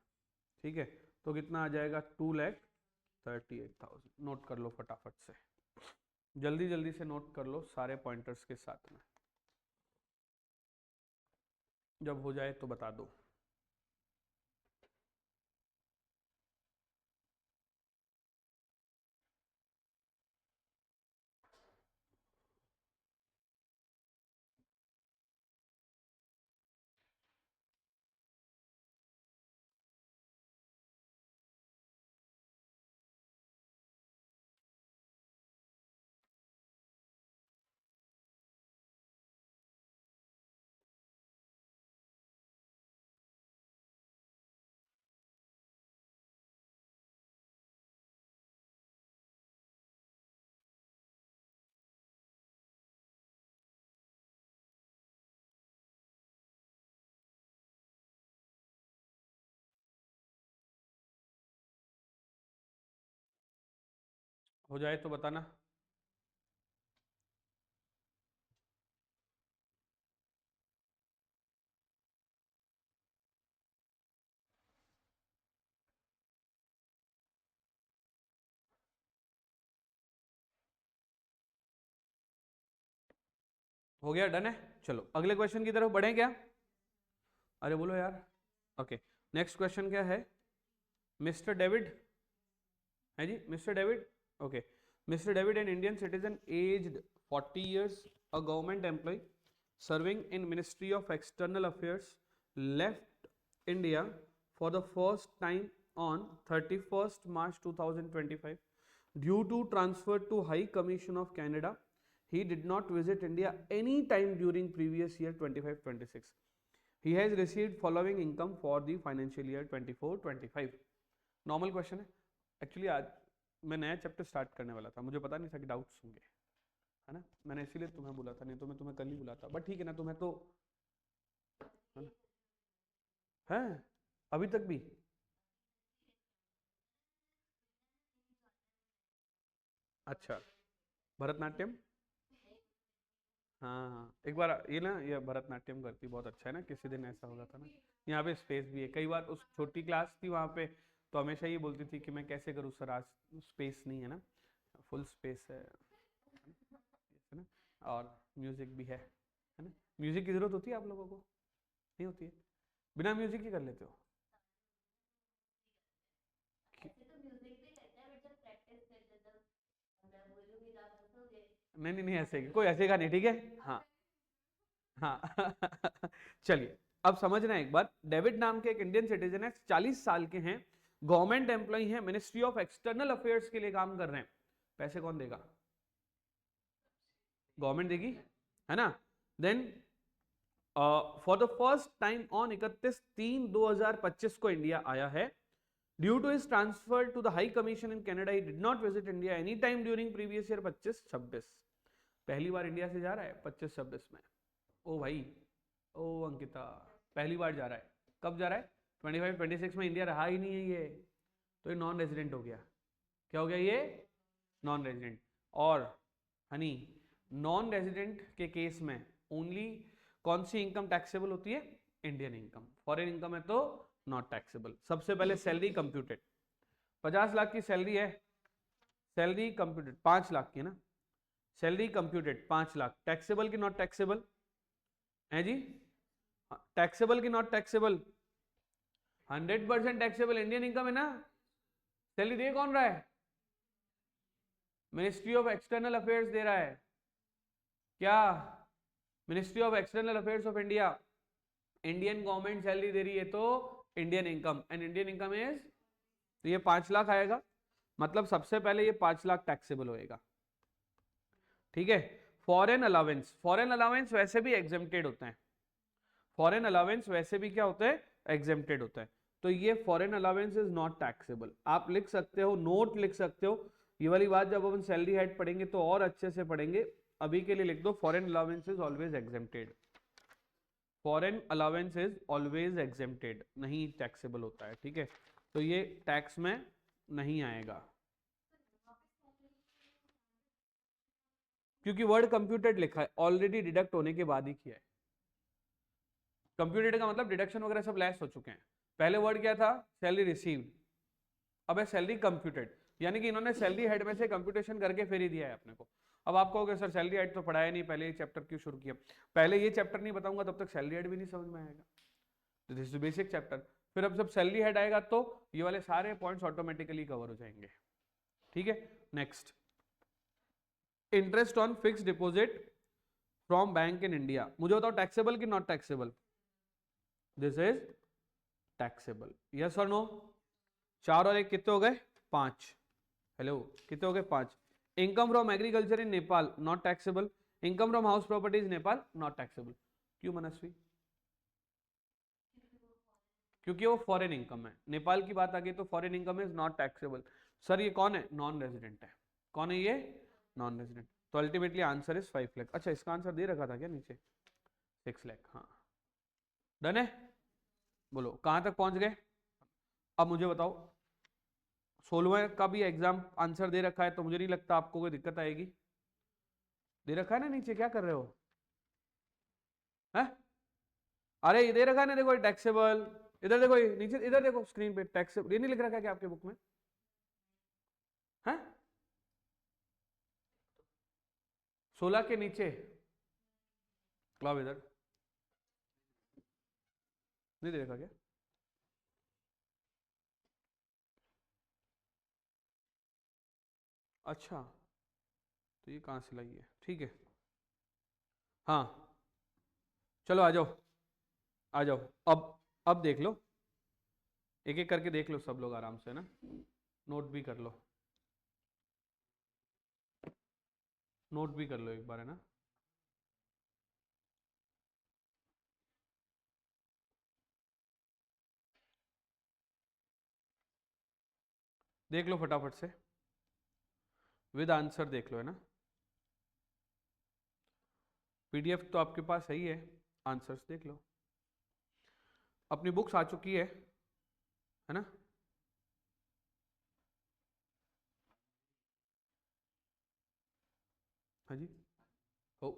ठीक है। तो कितना आ जाएगा, 2,38,000। नोट कर लो फटाफट से, जल्दी जल्दी से नोट कर लो सारे पॉइंटर्स के साथ में, जब हो जाए तो बता दो। हो जाए तो बताना। हो गया, डन है। चलो अगले क्वेश्चन की तरफ बढ़े क्या? अरे बोलो यार। ओके, नेक्स्ट क्वेश्चन क्या है? मिस्टर डेविड है जी, mister David. Okay, mister David an Indian citizen aged 40 years, a government employee serving in Ministry of External Affairs, left India for the first time on 31st March 2025 due to transfer to High Commission of Canada. He did not visit India any time during previous year 25-26. He has received following income for the financial year 24-25. Normal question है। Actually आज मैं नया chapter start करने वाला था, मुझे पता नहीं था कि डाउट्स होंगे, है ना। मैंने इसीलिए तुम्हें बुला था, नहीं तो मैं तुम्हें कल ही बुलाता, बट ठीक है ना, तुम्हें तो है अभी तक भी। अच्छा, भरतनाट्यम। हाँ हाँ, एक बार ये ना, ये भरतनाट्यम करती बहुत अच्छा है ना, किसी दिन ऐसा होगा था ना। यहाँ पे स्पेस भी है, कई बार उस छोटी क्लास थी वहाँ पे, तो हमेशा ये बोलती थी कि मैं कैसे करूँ सर, आज स्पेस नहीं है ना, फुल स्पेस है ना। और म्यूजिक भी है ना। म्यूजिक की जरूरत होती है आप लोगों को? नहीं होती है? बिना म्यूजिक ही कर लेते हो? नहीं नहीं नहीं, हंसेगी कोई, हंसेगा नहीं, ठीक है। हाँ हाँ चलिए, अब समझना एक बार। डेविड नाम के एक इंडियन सिटीजन है, 40 साल के हैं, गवर्नमेंट एम्प्लॉय हैं, मिनिस्ट्री ऑफ एक्सटर्नल अफेयर्स के लिए काम कर रहे हैं। पैसे कौन देगा? गवर्नमेंट देगी, है ना। Then for the first time on 31/3/2025 को इंडिया आया है। Due to his transfer to the high commission in Canada, he did not visit India any time during previous year 25-26। पहली बार इंडिया से जा रहा है 25-26 में। ओ भाई, ओ अंकिता, पहली बार जा रहा है। कब जा रहा है? 25-26 में इंडिया रहा ही नहीं है ये, तो ये नॉन रेजिडेंट हो गया। क्या हो गया ये? Non resident. और हनी, नॉन रेजिडेंट के केस में ओनली कौन सी इनकम टैक्सेबल होती है? Indian income. फॉरेन इनकम है तो नॉट टैक्सेबल। सबसे पहले सैलरी कंप्यूटेड, 50 लाख की सैलरी है, सैलरी कंप्यूटेड 5 लाख की है ना, सैलरी कंप्यूटेड 5 लाख, टैक्सेबल की नॉट टैक्सेबल है जी? टैक्सेबल की not taxable? 100% taxable Indian income है ना। सैलरी दे कौन रहा है? मिनिस्ट्री ऑफ एक्सटर्नल अफेयर्स दे रहा है। क्या? Ministry of external affairs of India. Indian government salary दे रही है तो Indian income, and Indian income is, तो ये 5 लाख आएगा, मतलब सबसे पहले ये 5 लाख टैक्सेबल होएगा, ठीक है। फॉरेन अलावेंस, फॉरेन अलावेंस वैसे भी एग्जेम्प्टेड होते हैं, फॉरेन अलावेंस वैसे भी क्या होता है? एग्जेम्प्टेड होता है। तो ये foreign allowance is not taxable. आप लिख सकते हो, नोट लिख सकते हो, ये वाली बात जब अपन सैलरी हेड पढ़ेंगे तो और अच्छे से पढ़ेंगे, अभी के लिए लिख दो foreign allowance is always exempted. Foreign allowance is always exempted, नहीं टैक्सेबल होता है, ठीक है। तो ये टैक्स में नहीं आएगा, क्योंकि वर्ड कंप्यूटेड लिखा है, ऑलरेडी डिडक्ट होने के बाद ही किया है। कंप्यूटेड का मतलब डिडक्शन वगैरह सब लेस हो चुके हैं। पहले वर्ड क्या था? सैलरी रिसीव्ड, अब है सैलरी कंप्यूटेड, यानी कि इन्होंने सैलरी हेड में से कंप्यूटेशन करके फिर ही दिया है अपने को। अब आप कहोगे सर सैलरी हेड तो पढ़ाया नहीं, पहले ये चैप्टर क्यों शुरू किया? पहले ये चैप्टर नहीं बताऊंगा तब तक सैलरी हेड भी नहीं समझ में आएगा, तो दिस इज बेसिक चैप्टर। फिर अब जब सैलरी हेड आएगा तो ये वाले सारे पॉइंट्स ऑटोमेटिकली कवर हो जाएंगे, ठीक है। Next, interest on fix deposit from bank in India, मुझे बताओ टैक्सेबल की not taxable? This is taxable, yes और नो? 4 और 1 कितने हो गए? 5। हेलो, कितने हो गए? 5। Income from agriculture in Nepal not taxable, income from house properties Nepal not taxable. क्यों मनस्वी? क्योंकि वो फॉरेन इनकम है। नेपाल की बात आ गई तो foreign income is not taxable. Sir ये कौन है? नॉन रेजिडेंट है। कौन है ये? Non resident. तो अल्टीमेटली आंसर इज 5 लाख। अच्छा, इसका आंसर दे रखा था क्या नीचे? 6 लाख, हाँ। डन है? बोलो कहां तक पहुंच गए? अब मुझे बताओ, 16वें का भी एग्जाम आंसर दे रखा है, तो मुझे नहीं लगता आपको कोई दिक्कत आएगी। दे रखा है ना नीचे, क्या कर रहे हो? है? अरे ये दे रखा है ना, देखो टैक्सेबल, इधर देखो, ये नीचे इधर देखो स्क्रीन पे, टैक्सेबल ये नहीं लिख रखा है क्या आपके बुक में? है 16 के नीचे, क्लब इधर नहीं दे रखा क्या? अच्छा, तो ये कहाँ से लाई है? ठीक है, हाँ चलो आ जाओ, आ जाओ। अब देख लो, एक एक करके देख लो सब लोग आराम से ना, नोट भी कर लो, नोट भी कर लो एक बार, है ना। देख लो फटाफट से, विद आंसर देख लो, है ना। पीडीएफ तो आपके पास है ही है, आंसर्स देख लो, अपनी बुक्स आ चुकी है ना। हाँ जी, हो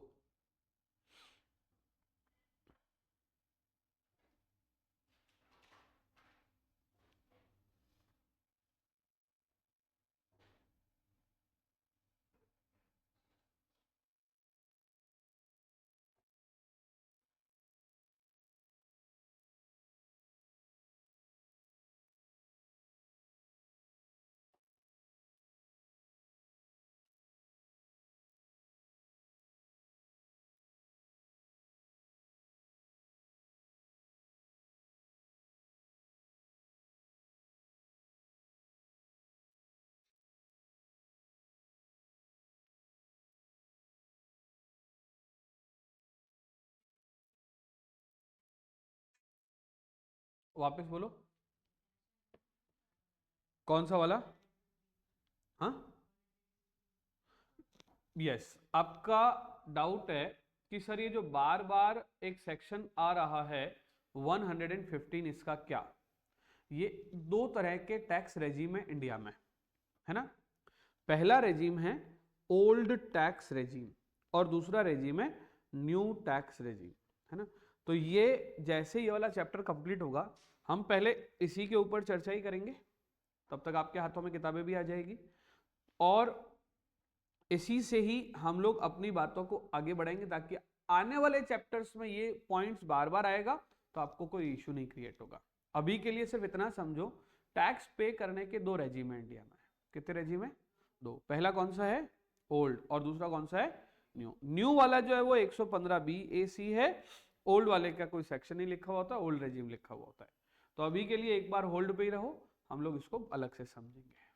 वापस बोलो, कौन सा वाला? हाँ, यस, आपका डाउट है कि सर ये जो बार बार एक सेक्शन आ रहा है 115, इसका क्या? ये दो तरह के टैक्स रेजिम है इंडिया में, है ना। पहला रेजिम है ओल्ड टैक्स रेजिम और दूसरा रेजिम है न्यू टैक्स रेजिम, है ना। तो ये जैसे ये वाला चैप्टर कंप्लीट होगा, हम पहले इसी के ऊपर चर्चा ही करेंगे, तब तक आपके हाथों में किताबें भी आ जाएगी, और इसी से ही हम लोग अपनी बातों को आगे बढ़ाएंगे, ताकि आने वाले चैप्टर्स में ये पॉइंट्स बार बार आएगा तो आपको कोई इश्यू नहीं क्रिएट होगा। अभी के लिए सिर्फ इतना समझो, टैक्स पे करने के दो रेजिम है इंडिया में। कितने रेजिम है? दो। पहला कौन सा है? ओल्ड, और दूसरा कौन सा है? न्यू। न्यू वाला जो है वो 115B AC है, ओल्ड वाले का कोई सेक्शन नहीं लिखा हुआ होता, ओल्ड रेजिम लिखा हुआ होता है। तो अभी के लिए एक बार होल्ड पे ही रहो, हम लोग इसको अलग से समझेंगे।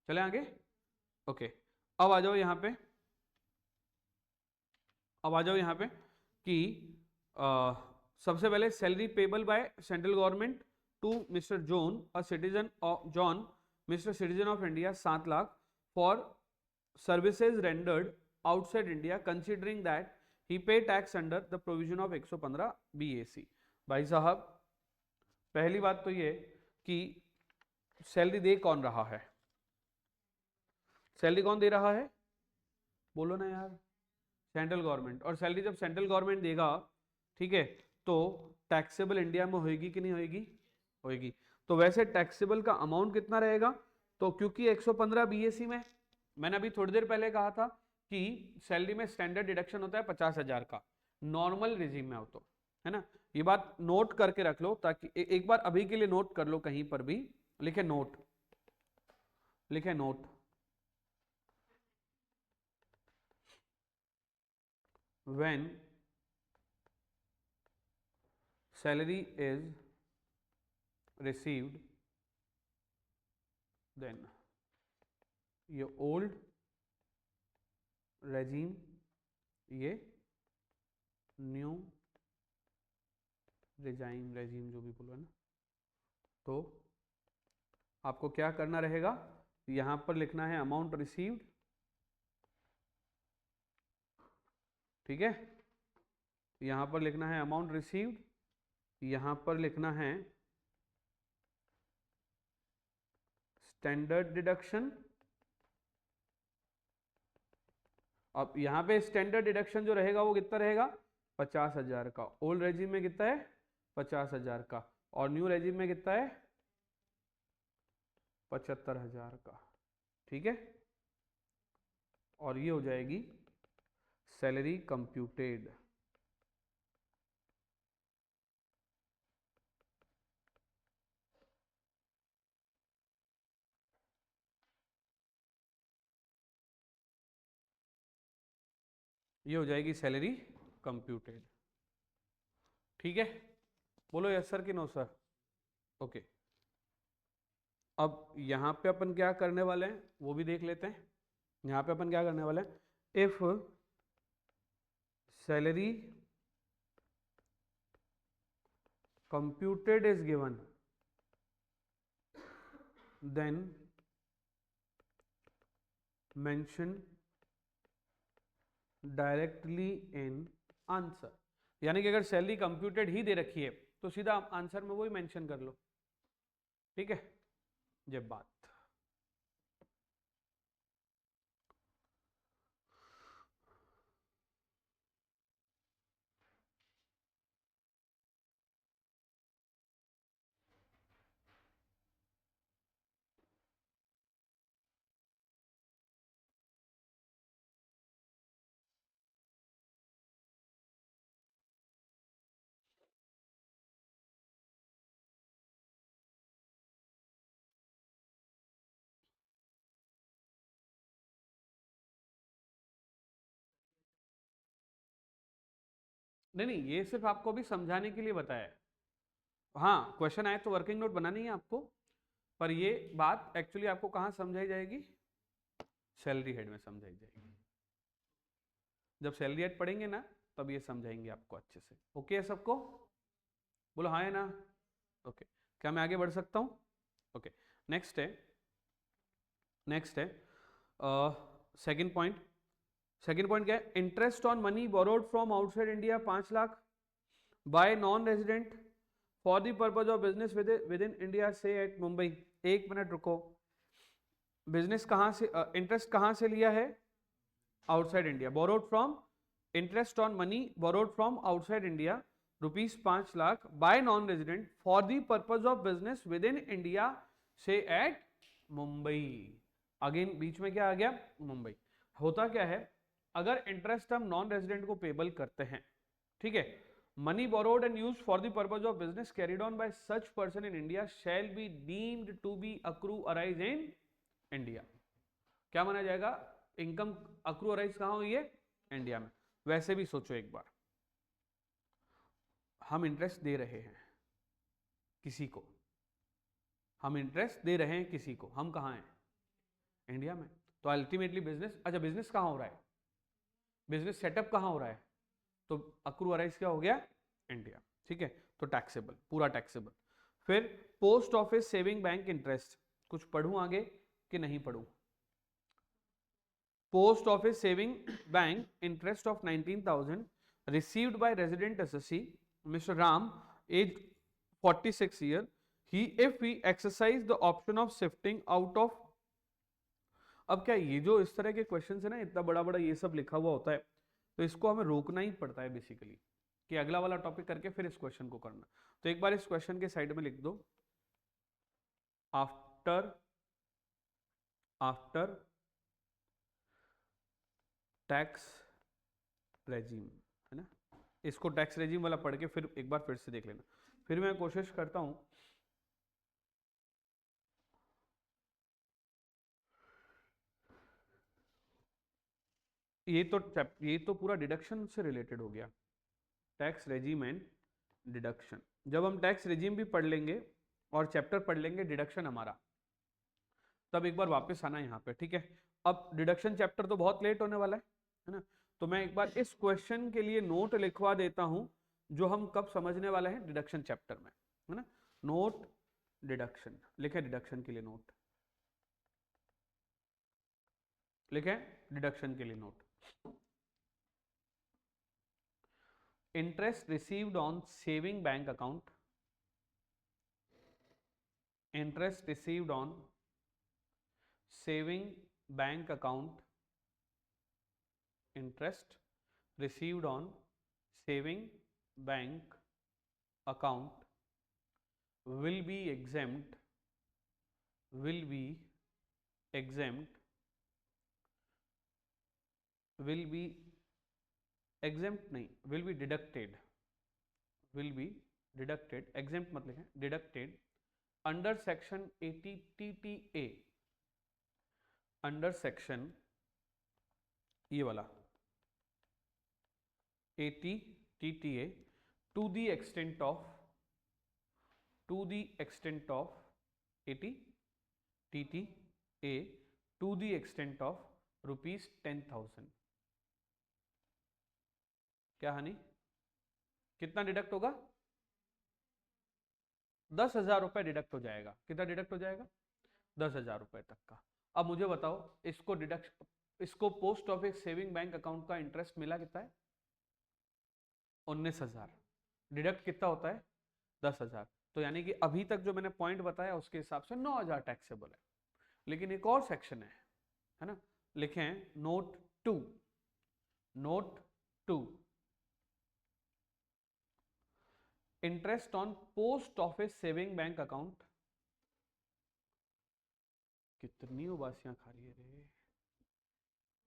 चले आगे, ओके। अब आ जाओ यहाँ पे, अब आ जाओ यहाँ पे कि सबसे पहले salary payable by central government to mister John a citizen of John mister citizen of India 7 lakh for services rendered outside India considering that he pay tax under the provision of 115BAC। भाई साहब, पहली बात तो ये कि salary दे कौन रहा है? सैलरी कौन दे रहा है? बोलो ना यार, सेंट्रल गवर्नमेंट। और सैलरी जब सेंट्रल गवर्नमेंट देगा, ठीक है, तो टैक्सेबल इंडिया में होएगी कि नहीं होएगी? होएगी। तो वैसे टैक्सेबल का अमाउंट कितना रहेगा? तो क्योंकि 115BAC में, मैंने अभी थोड़ी देर पहले कहा था कि सैलरी में स्टैंडर्ड डिडक्शन होता है 50,000 का, नॉर्मल रिजीम में हो तो, है ना। ये बात नोट करके रख लो, ताकि एक बार अभी के लिए नोट कर लो, कहीं पर भी लिखे नोट, लिखे note, when salary is received, then ये ओल्ड रेजीम, ये न्यू रेजाइम, रेजीम जो भी बोलो, है ना। तो आपको क्या करना रहेगा? यहां पर लिखना है अमाउंट रिसीव्ड, ठीक है, यहां पर लिखना है अमाउंट रिसीव्ड, यहां पर लिखना है स्टैंडर्ड डिडक्शन। अब यहां पे स्टैंडर्ड डिडक्शन जो रहेगा वो कितना रहेगा, 50,000 का। ओल्ड रेजिम में कितना है, 50,000 का। और न्यू रेजिम में कितना है, 75,000 का। ठीक है, और ये हो जाएगी सैलरी कंप्यूटेड। ये हो जाएगी सैलरी कंप्यूटेड। ठीक है, बोलो यस सर कि नो सर। ओके, अब यहां पे अपन क्या करने वाले हैं वो भी देख लेते हैं। यहां पे अपन क्या करने वाले हैं, if salary computed is given, then mention directly in answer। यानी कि अगर सैलरी कंप्यूटेड ही दे रखी है तो सीधा आंसर में वही मेंशन कर लो। ठीक है, जब बात नहीं नहीं, ये सिर्फ आपको भी समझाने के लिए बताया है। हाँ, क्वेश्चन आए तो वर्किंग नोट बनानी है आपको, पर ये बात एक्चुअली आपको कहाँ समझाई जाएगी, सैलरी हेड में समझाई जाएगी। जब सैलरी हेड पढ़ेंगे ना तब ये समझाएंगे आपको अच्छे से। ओके है सबको, बोलो हाँ है ना। ओके, क्या मैं आगे बढ़ सकता हूँ। ओके, नेक्स्ट है, नेक्स्ट है सेकंड पॉइंट। सेकंड पॉइंट क्या है, interest on money borrowed from outside India 5 lakh bye non resident for the purpose of business with in India से एट मुंबई। एक मिनट रुको, बिजनेस कहां से, इंटरेस्ट कहां से लिया है, outside India. Borrowed from, interest on money borrowed from outside India ₹5 lakh bye non resident for the purpose of business with in India से एट मुंबई। अगेन बीच में क्या आ गया, मुंबई। होता क्या है, अगर इंटरेस्ट हम नॉन रेजिडेंट को पेबल करते हैं, ठीक है, money borrowed and used for the purpose of business carried on by such person in India shall be deemed to be accrue arise in India. क्या माना जाएगा, इनकम अक्रू अराइज कहां हुई है, इंडिया में। वैसे भी सोचो एक बार, हम इंटरेस्ट दे रहे हैं किसी को, हम इंटरेस्ट दे रहे हैं किसी को, हम कहां हैं, इंडिया में। तो अल्टीमेटली बिजनेस, अच्छा बिजनेस कहां हो रहा है, बिजनेस सेटअप कहां हो रहा है, तो अक्रू अराइज क्या हो गया, इंडिया। ठीक है, तो टैक्सेबल, पूरा टैक्सेबल। फिर post office saving bank interest, कुछ पढ़ूं आगे कि नहीं पढ़ूं। Post office saving bank interest of 19,000 received by resident assessee Mr. Ram, age 46 year. If he exercise the option of shifting out of, अब क्या ये जो इस तरह के क्वेश्चन है ना, इतना बड़ा बड़ा ये सब लिखा हुआ होता है, तो इसको हमें रोकना ही पड़ता है बेसिकली, कि अगला वाला टॉपिक करके फिर इस क्वेश्चन को करना। तो एक बार इस क्वेश्चन के साइड में लिख दो, आफ्टर आफ्टर टैक्स रेजिम, है ना। इसको टैक्स रेजिम वाला पढ़ के फिर एक बार फिर से देख लेना। फिर मैं कोशिश करता हूं, ये तो पूरा डिडक्शन से रिलेटेड हो गया, टैक्स रेजिम एंड डिडक्शन। जब हम टैक्स रेजिम भी पढ़ लेंगे और चैप्टर पढ़ लेंगे डिडक्शन हमारा, तब एक बार वापस आना यहाँ पे। ठीक है, अब डिडक्शन चैप्टर तो बहुत लेट होने वाला है ना। तो मैं एक बार इस क्वेश्चन के लिए नोट लिखवा देता हूं, जो हम कब समझने वाले हैं, डिडक्शन चैप्टर में, है ना। नोट डिडक्शन लिखे, डिडक्शन के लिए नोट लिखे, डिडक्शन के लिए note. Interest received on saving bank account, interest received on saving bank account, interest received on saving bank account will be exempt, will be exempt, will be exempt नहीं, will be deducted, will be deducted, exempt मतलब है deducted under section 80 TTA, under section ये वाला 80 TTA to the extent of 80 TTA to the extent of rupees 10,000। क्या हानि, कितना deduct होगा? 10,000 रुपए डिडक्ट हो जाएगा। कितना डिडक्ट हो जाएगा? 10,000 रुपए तक का। अब मुझे बताओ इसको post office saving bank account का इंटरेस्ट मिला कितना है? 19,000। डिडक्ट कितना होता है? 10,000। तो यानी कि अभी तक जो मैंने पॉइंट बताया उसके हिसाब से 9,000 टैक्सेबल है। लेकिन एक और सेक्शन है ना, लिखें note 2, interest on post office saving bank account. कितनी उबासियां खा रही है रे।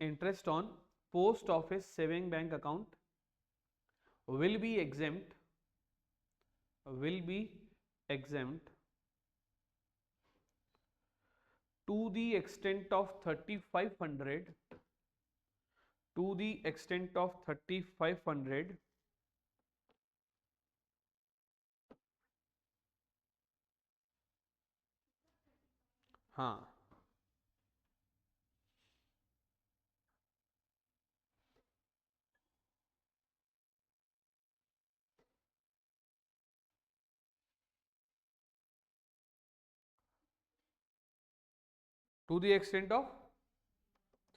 Interest on post office saving bank account will be exempt to the extent of 3,500 हाँ, to the extent of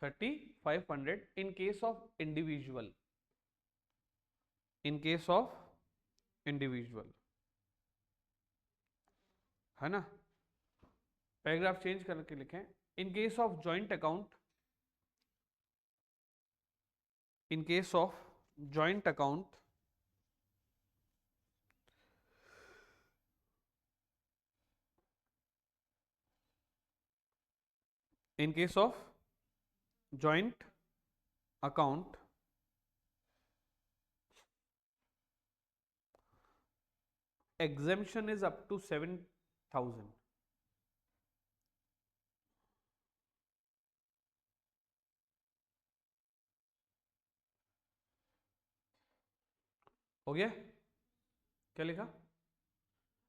3,500 in case of individual, है ना। पैराग्राफ चेंज करके लिखें in case of joint account, in case of joint account exemption is up to 7,000। हो गया? क्या लिखा?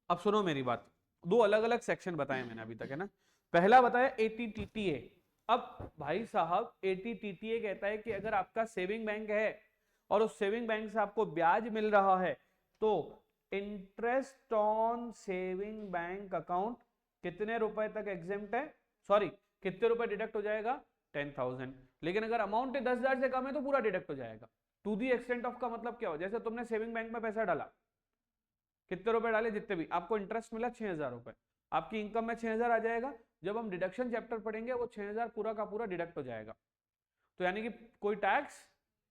अब सुनो मेरी बात, दो अलग अलग सेक्शन बताए मैंने अभी तक, है ना। पहला बताया ATTTA। अब भाई साहब ATTTA कहता है कि अगर आपका सेविंग बैंक है और उस सेविंग बैंक से आपको ब्याज मिल रहा है तो interest on saving bank account कितने रुपए तक एग्जेम्प्ट है, सॉरी कितने रुपए डिडक्ट हो जाएगा? 10,000। लेकिन अगर अमाउंट 10,000 से कम है तो पूरा डिडक्ट हो जाएगा। टू दी एक्सटेंट ऑफ का मतलब क्या हो, जैसे तुमने सेविंग बैंक में पैसा डाला, कितने रुपए डाले, जितने भी, आपको इंटरेस्ट मिला 6,000 रुपए, आपकी इनकम में 6,000 आ जाएगा। जब हम डिडक्शन चैप्टर पढ़ेंगे वो 6,000 पूरा का पूरा डिडक्ट हो जाएगा, तो यानी कि कोई टैक्स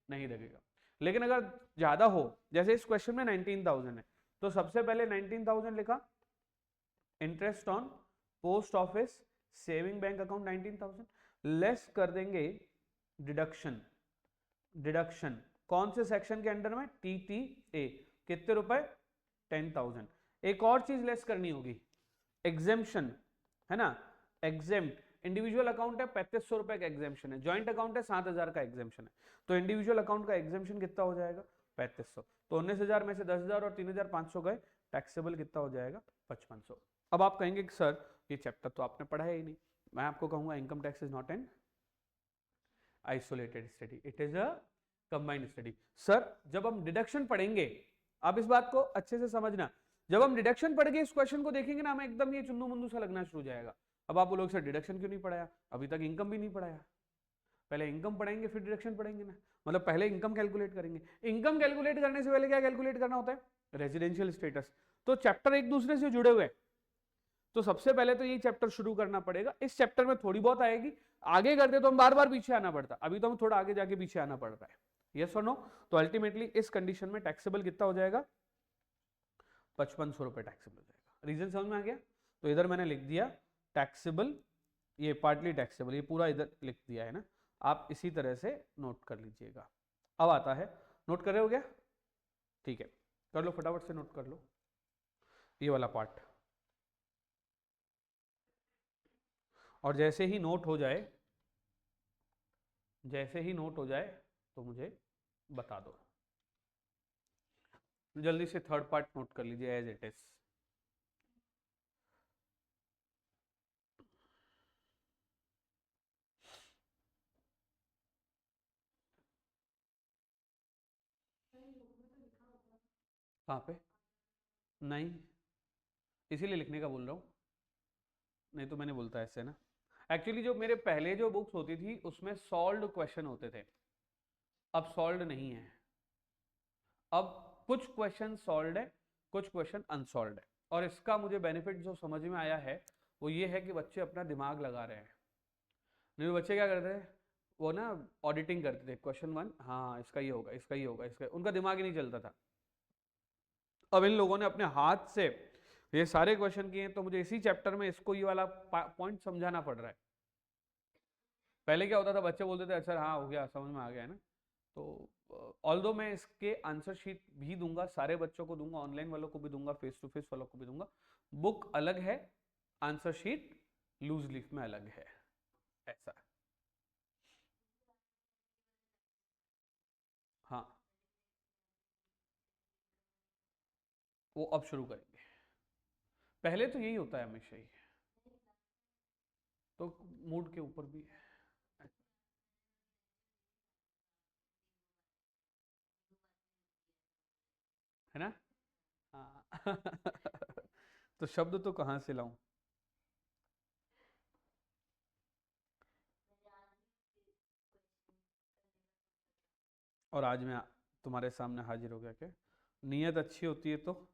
नहीं लगेगा। लेकिन अगर ज्यादा हो, जैसे इस क्वेश्चन में 19,000 है, तो सबसे पहले 19,000 लिखा, interest on post office saving bank account 19,000, less कर देंगे डिडक्शन कौन से सेक्शन के अंडर में? TTA। कितने रुपए? 10,000। एक और चीज लेस करनी होगी, एग्जेम्पशन, है ना। एग्जेम्प्ट इंडिविजुअल अकाउंट है 3,500 रुपए का एग्जेम्पशन है, ज्वाइंट अकाउंट है 7,000 का एग्जेम्पशन है, तो इंडिविजुअल अकाउंट का एग्जेम्पशन कितना हो जाएगा? 3,500। तो 19,000 में से 10,000 और 3,500 गए, टैक्सेबल कितना हो जाएगा? 5,500। अब आप कहेंगे कि सर ये चैप्टर तो आपने पढ़ा ही नहीं। मैं आपको कहूंगा income tax is not an isolated study, it is a combined study. Sir जब हम डिडक्शन पढ़ेंगे, आप इस बात को अच्छे से समझना, जब हम डिडक्शन पढ़ के इस क्वेश्चन को देखेंगे ना, हमें एकदम ये चुन्नू मुन्नू सा लगना शुरू हो जाएगा। अब आप बोलोगे सर डिडक्शन क्यों नहीं पढ़ाया, अभी तक इनकम भी नहीं पढ़ाया। पहले इनकम पढ़ेंगे फिर डिडक्शन पढ़ेंगे ना, मतलब पहले इनकम कैलकुलेट करेंगे। इनकम कैलकुलेट करने से पहले क्या कैलकुलेट करना होता है? Residential status. तो चैप्टर एक दूसरे से जुड़े हुए, तो सबसे पहले तो यही चैप्टर शुरू करना पड़ेगा। इस चैप्टर में थोड़ी बहुत आएगी, आगे करते तो हम बार बार पीछे आना पड़ता, अभी तो हम थोड़ा आगे जाके पीछे आना पड़ रहा है। यस और नो? तो अल्टीमेटली इस कंडीशन में टैक्सेबल कितना हो जाएगा? 5500 रुपए टैक्सेबल हो जाएगा। रीजन समझ में आ गया? तो इधर मैंने लिख दिया टैक्सेबल, ये पार्टली टैक्सेबल, ये पूरा इधर लिख दिया है ना, आप इसी तरह से नोट कर लीजिएगा। अब आता है, नोट कर रहे हो क्या? ठीक है, कर लो फटाफट से, नोट कर लो ये वाला पार्ट, और जैसे ही नोट हो जाए, जैसे ही नोट हो जाए तो मुझे बता दो। जल्दी से थर्ड पार्ट नोट कर लीजिए एज इट इज। कहाँ पे? नहीं, इसीलिए लिखने का बोल रहा हूँ, नहीं तो मैंने बोलता ऐसे ना। एक्चुअली जो मेरे पहले जो बुक्स होती थी उसमें सॉल्व्ड क्वेश्चन होते थे, अब सॉल्व्ड नहीं है। अब कुछ क्वेश्चन सॉल्व्ड है, कुछ क्वेश्चन अनसॉल्व्ड है, और इसका मुझे बेनिफिट जो समझ में आया है वो ये है कि बच्चे अपना दिमाग लगा रहे हैं। नहीं, बच्चे क्या करते थे, वो ना ऑडिटिंग करते थे, क्वेश्चन 1 हाँ इसका ये होगा, इसका ये होगा, इसका, उनका दिमाग ही नहीं चलता था। अब इन लोगों ने अपने हाथ से ये सारे क्वेश्चन किए, तो मुझे इसी चैप्टर में इसको ये वाला पॉइंट समझाना पड़ रहा है। पहले क्या होता था, बच्चे बोलते थे अच्छा हाँ हो गया, समझ में आ गया है ना। तो ऑल्दो मैं इसके आंसर शीट भी दूंगा, सारे बच्चों को दूंगा, ऑनलाइन वालों को भी दूंगा, फेस टू फेस वालों को भी दूंगा। बुक अलग है, आंसर शीट लूज लीफ में अलग है, ऐसा। हाँ, वो अब शुरू करेंगे, पहले तो यही होता है हमेशा ही, तो मूड के ऊपर भी है ना। हाँ तो शब्द तो कहाँ से लाऊं? और आज मैं तुम्हारे सामने हाजिर हो गया, क्या नियत अच्छी होती है तो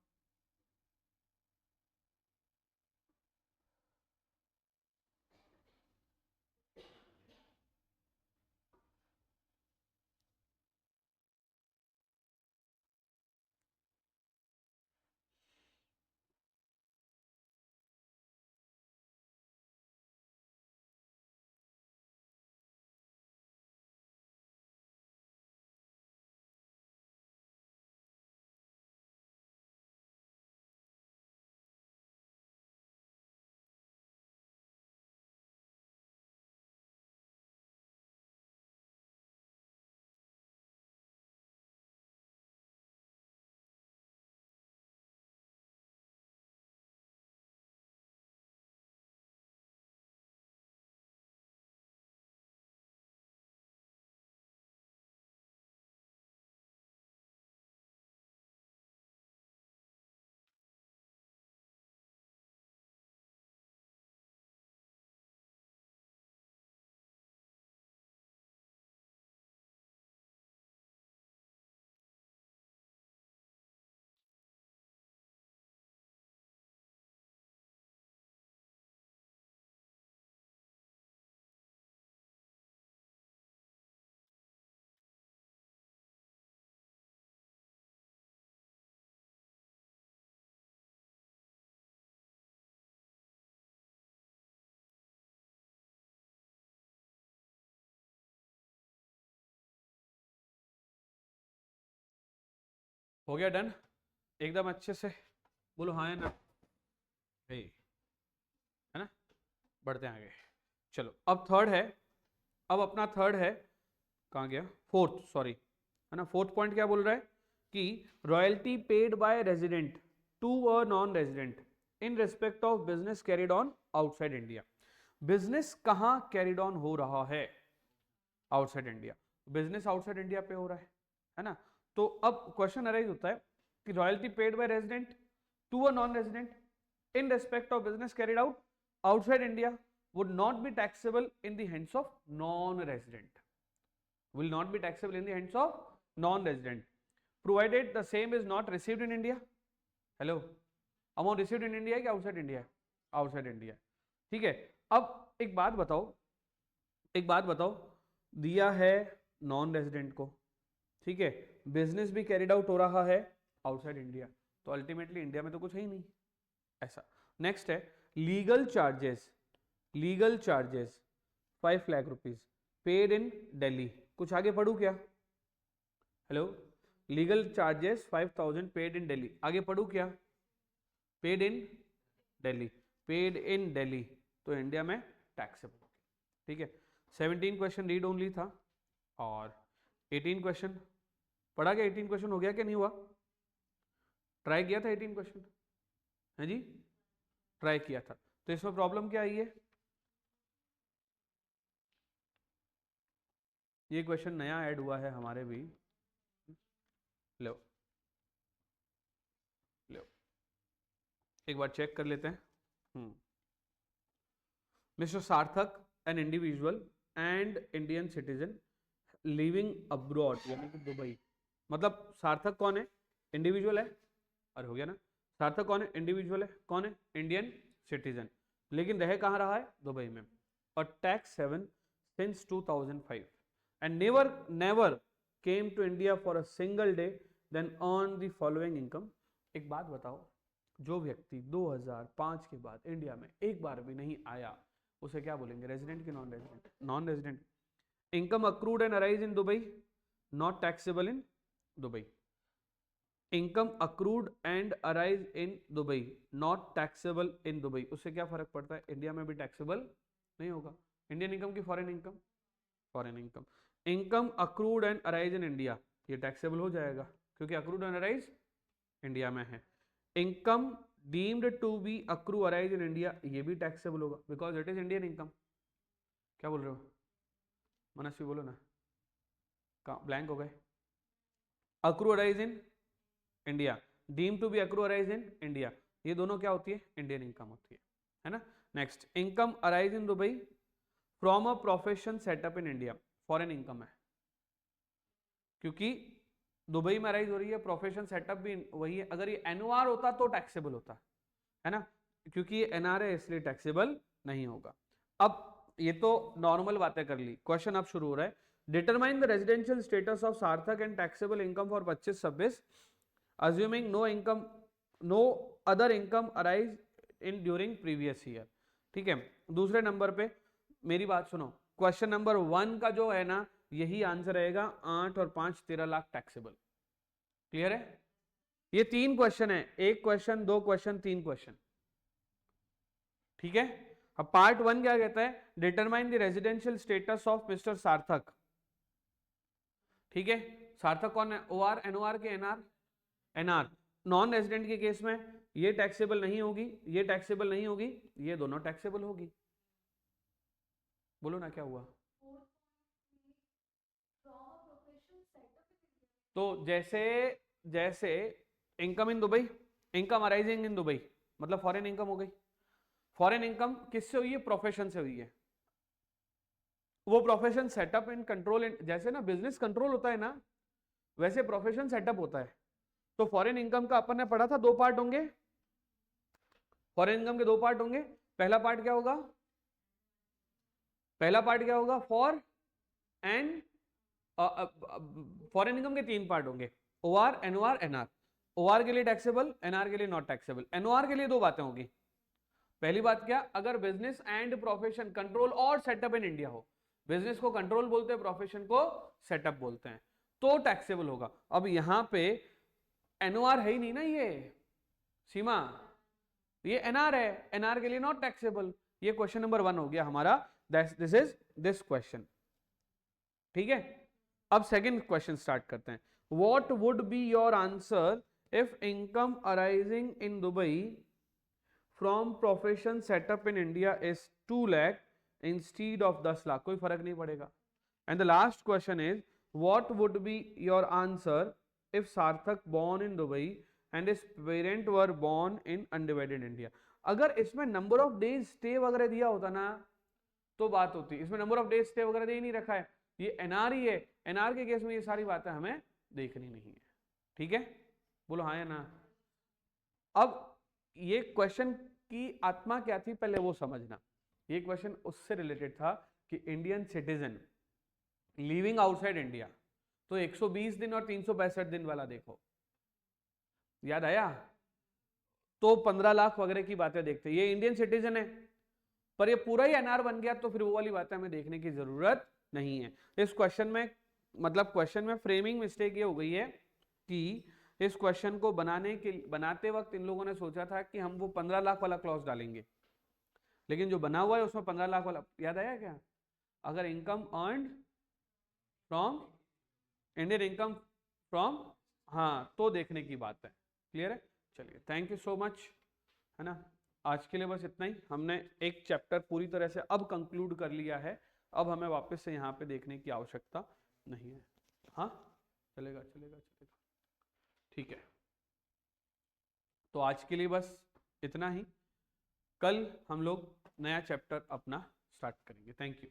हो गया डन एकदम अच्छे से? बोलो हाँ है ना, है ना। बढ़ते हैं आगे, चलो अब थर्ड है, अब अपना थर्ड है, कहाँ गया, फोर्थ सॉरी, है ना। फोर्थ पॉइंट क्या बोल रहा है कि royalty paid by resident to a non resident in respect of business carried on outside India. Business कहां कैरिड ऑन हो रहा है? Outside India. Business outside India पे हो रहा है ना। तो अब क्वेश्चन अराइज होता है कि royalty paid by resident to a non resident in respect of business carried out outside India would not be taxable in the hands of non-resident, will not be taxable in the hands of non-resident provided the same is not received in India. Hello, amount received in India है कि outside India है? Outside India. ठीक है, अब एक बात बताओ, दिया है नॉन रेजिडेंट को, ठीक है, बिजनेस भी कैरिड आउट हो रहा है आउटसाइड इंडिया, तो अल्टीमेटली इंडिया में तो कुछ है ही नहीं ऐसा। नेक्स्ट है legal charges 5 lakh rupees paid in Delhi. कुछ आगे पढ़ू क्या? Hello, legal charges 5000 paid in Delhi, आगे पढ़ू क्या? पेड इन दिल्ली, तो इंडिया में टैक्सेबल। ठीक है, 17 क्वेश्चन रीड ओनली था और 18 क्वेश्चन पढ़ा गया। 18 क्वेश्चन हो गया क्या, नहीं हुआ? ट्राई किया था 18 क्वेश्चन, है जी, ट्राई किया था। तो इसमें प्रॉब्लम क्या आई है? ये क्वेश्चन नया ऐड हुआ है हमारे भी, लो एक बार चेक कर लेते हैं। मिस्टर सार्थक an individual and Indian citizen living abroad, यानी कि दुबई। मतलब सार्थक कौन है? इंडिविजुअल है, अरे हो गया ना। सार्थक कौन है? इंडिविजुअल है। कौन है? इंडियन सिटीजन, लेकिन रह कहाँ रहा है? दुबई में। और tax haven since 2005 and never came to India for a single day, then earn the following income. एक बात बताओ, जो व्यक्ति 2005 के बाद इंडिया में एक बार भी नहीं आया, उसे क्या बोलेंगे? रेजिडेंट की non resident? Non resident. Income accrued and arise in Dubai, not taxable in Dubai. Income accrued and arise in Dubai, not taxable in Dubai. उससे क्या फर्क पड़ता है? इंडिया में भी टैक्सेबल नहीं होगा। इंडियन इनकम की foreign income, foreign income. Income accrued and arise in India, ये टैक्सेबल हो जाएगा क्योंकि अक्रूड एंड अराइज इंडिया में है। Income deemed to be accrue arise in India, ये भी टैक्सेबल होगा because it is Indian income. क्या बोल रहे हो मनस्वी, बोलो ना, कहाँ ब्लैंक हो गए? Accrue arise in India, deem to be accrue arise in India, ये दोनों क्या होती है? इंडियन इनकम होती है ना। Next, income arise in Dubai from a profession setup in India, foreign income है क्योंकि दुबई में अराइज हो रही है, प्रोफेशन सेटअप भी वही है। अगर ये एनओआर होता तो टैक्सेबल होता है ना, क्योंकि ये एनआर है इसलिए टैक्सेबल नहीं होगा। अब ये तो नॉर्मल बातें कर ली, क्वेश्चन अब शुरू हो रहा है। Determine the residential status of Sarthak and taxable income for 25-26 assuming no other income arise in during previous year। ठीक है, दूसरे नंबर पे मेरी बात सुनो, क्वेश्चन नंबर 1 का जो है ना, यही आंसर रहेगा। 8 और 5 13 लाख टैक्सेबल। क्लियर है? ये 3 क्वेश्चन है, 1 क्वेश्चन 2 क्वेश्चन 3 क्वेश्चन। ठीक है, अब पार्ट 1 क्या कहता है? Determine the residential status of mister सार्थक। ठीक है, सार्थक कौन है? ओआर, एनओआर के एनआर? एनआर। नॉन रेजिडेंट के केस में ये टैक्सेबल नहीं होगी, ये टैक्सेबल नहीं होगी, ये दोनों टैक्सेबल होगी। बोलो ना क्या हुआ? तो जैसे जैसे income in Dubai, income arising in Dubai, मतलब फॉरेन इनकम हो गई। फॉरेन इनकम किससे हुई है? प्रोफेशन से हुई है। वो प्रोफेशन सेटअप इन कंट्रोल, जैसे ना बिजनेस कंट्रोल होता है ना, वैसे प्रोफेशन सेटअप होता है। तो फॉरेन इनकम का अपन ने पढ़ा था 2 पार्ट होंगे। फॉरेन इनकम के 2 पार्ट होंगे। पहला पार्ट क्या होगा? फॉर एंड फॉरेन इनकम के 3 पार्ट होंगे, ओआर, एनओआर, एनआर। ओआर के लिए टैक्सेबल, एनआर के लिए नॉट टैक्सेबल। एनओआर के लिए 2 बातें होंगी। पहली बात क्या? अगर बिजनेस एंड प्रोफेशन कंट्रोल और सेटअप इन इंडिया हो, बिजनेस को कंट्रोल बोलते हैं, प्रोफेशन को सेटअप बोलते हैं, तो टैक्सेबल होगा। अब यहां पे एनओआर है ही नहीं ना, ये सीमा, ये एनआर है, एनआर के लिए नॉट टैक्सेबल। ये क्वेश्चन नंबर 1 हो गया हमारा, दिस इज दिस क्वेश्चन। ठीक है, अब सेकंड क्वेश्चन स्टार्ट करते हैं। What would be your answer if income arising in Dubai from profession setup in India is 2 lakh instead of 10 lakh? कोई फर्क नहीं पड़ेगा। And the last question is what would be your answer if Sarthak born in Dubai and his parent were born in undivided India? अगर इसमें number of days stay वगैरह दिया होता ना तो बात होती, इसमें नंबर ऑफ डेज स्टे वगैरह दे ही नहीं रखा है, ये एनआर ही है। एनआर के केस में ये सारी बातें हमें देखनी नहीं है। ठीक है, बोलो हाँ या ना। अब ये क्वेश्चन की आत्मा क्या थी पहले वो समझना। ये क्वेश्चन उससे रिलेटेड था कि Indian citizen living outside India, तो 120 दिन और 365 दिन वाला देखो, याद आया? तो 15 लाख वगैरह की बातें देखते, ये इंडियन सिटीजन है पर ये पूरा ही एनआर बन गया, तो फिर वो वाली बातें हमें देखने की जरूरत नहीं है। इस क्वेश्चन में मतलब क्वेश्चन में फ्रेमिंग मिस्टेक ये हो गई है कि इस क्वेश्चन को बनाते वक्त इन लोगों ने सोचा था कि हम वो 15 लाख वाला क्लॉज डालेंगे, लेकिन जो बना हुआ है उसमें 15 लाख वाला, याद आया क्या? अगर income earn from Indian income from, हाँ, तो देखने की बात है। क्लियर है? चलिए, थैंक यू सो मच, है ना। आज के लिए बस इतना ही, हमने एक चैप्टर पूरी तरह से अब कंक्लूड कर लिया है, अब हमें वापस से यहाँ पे देखने की आवश्यकता नहीं है। हाँ, चलेगा चलेगा चलेगा, ठीक है। तो आज के लिए बस इतना ही, कल हम लोग नया चैप्टर अपना स्टार्ट करेंगे। Thank you.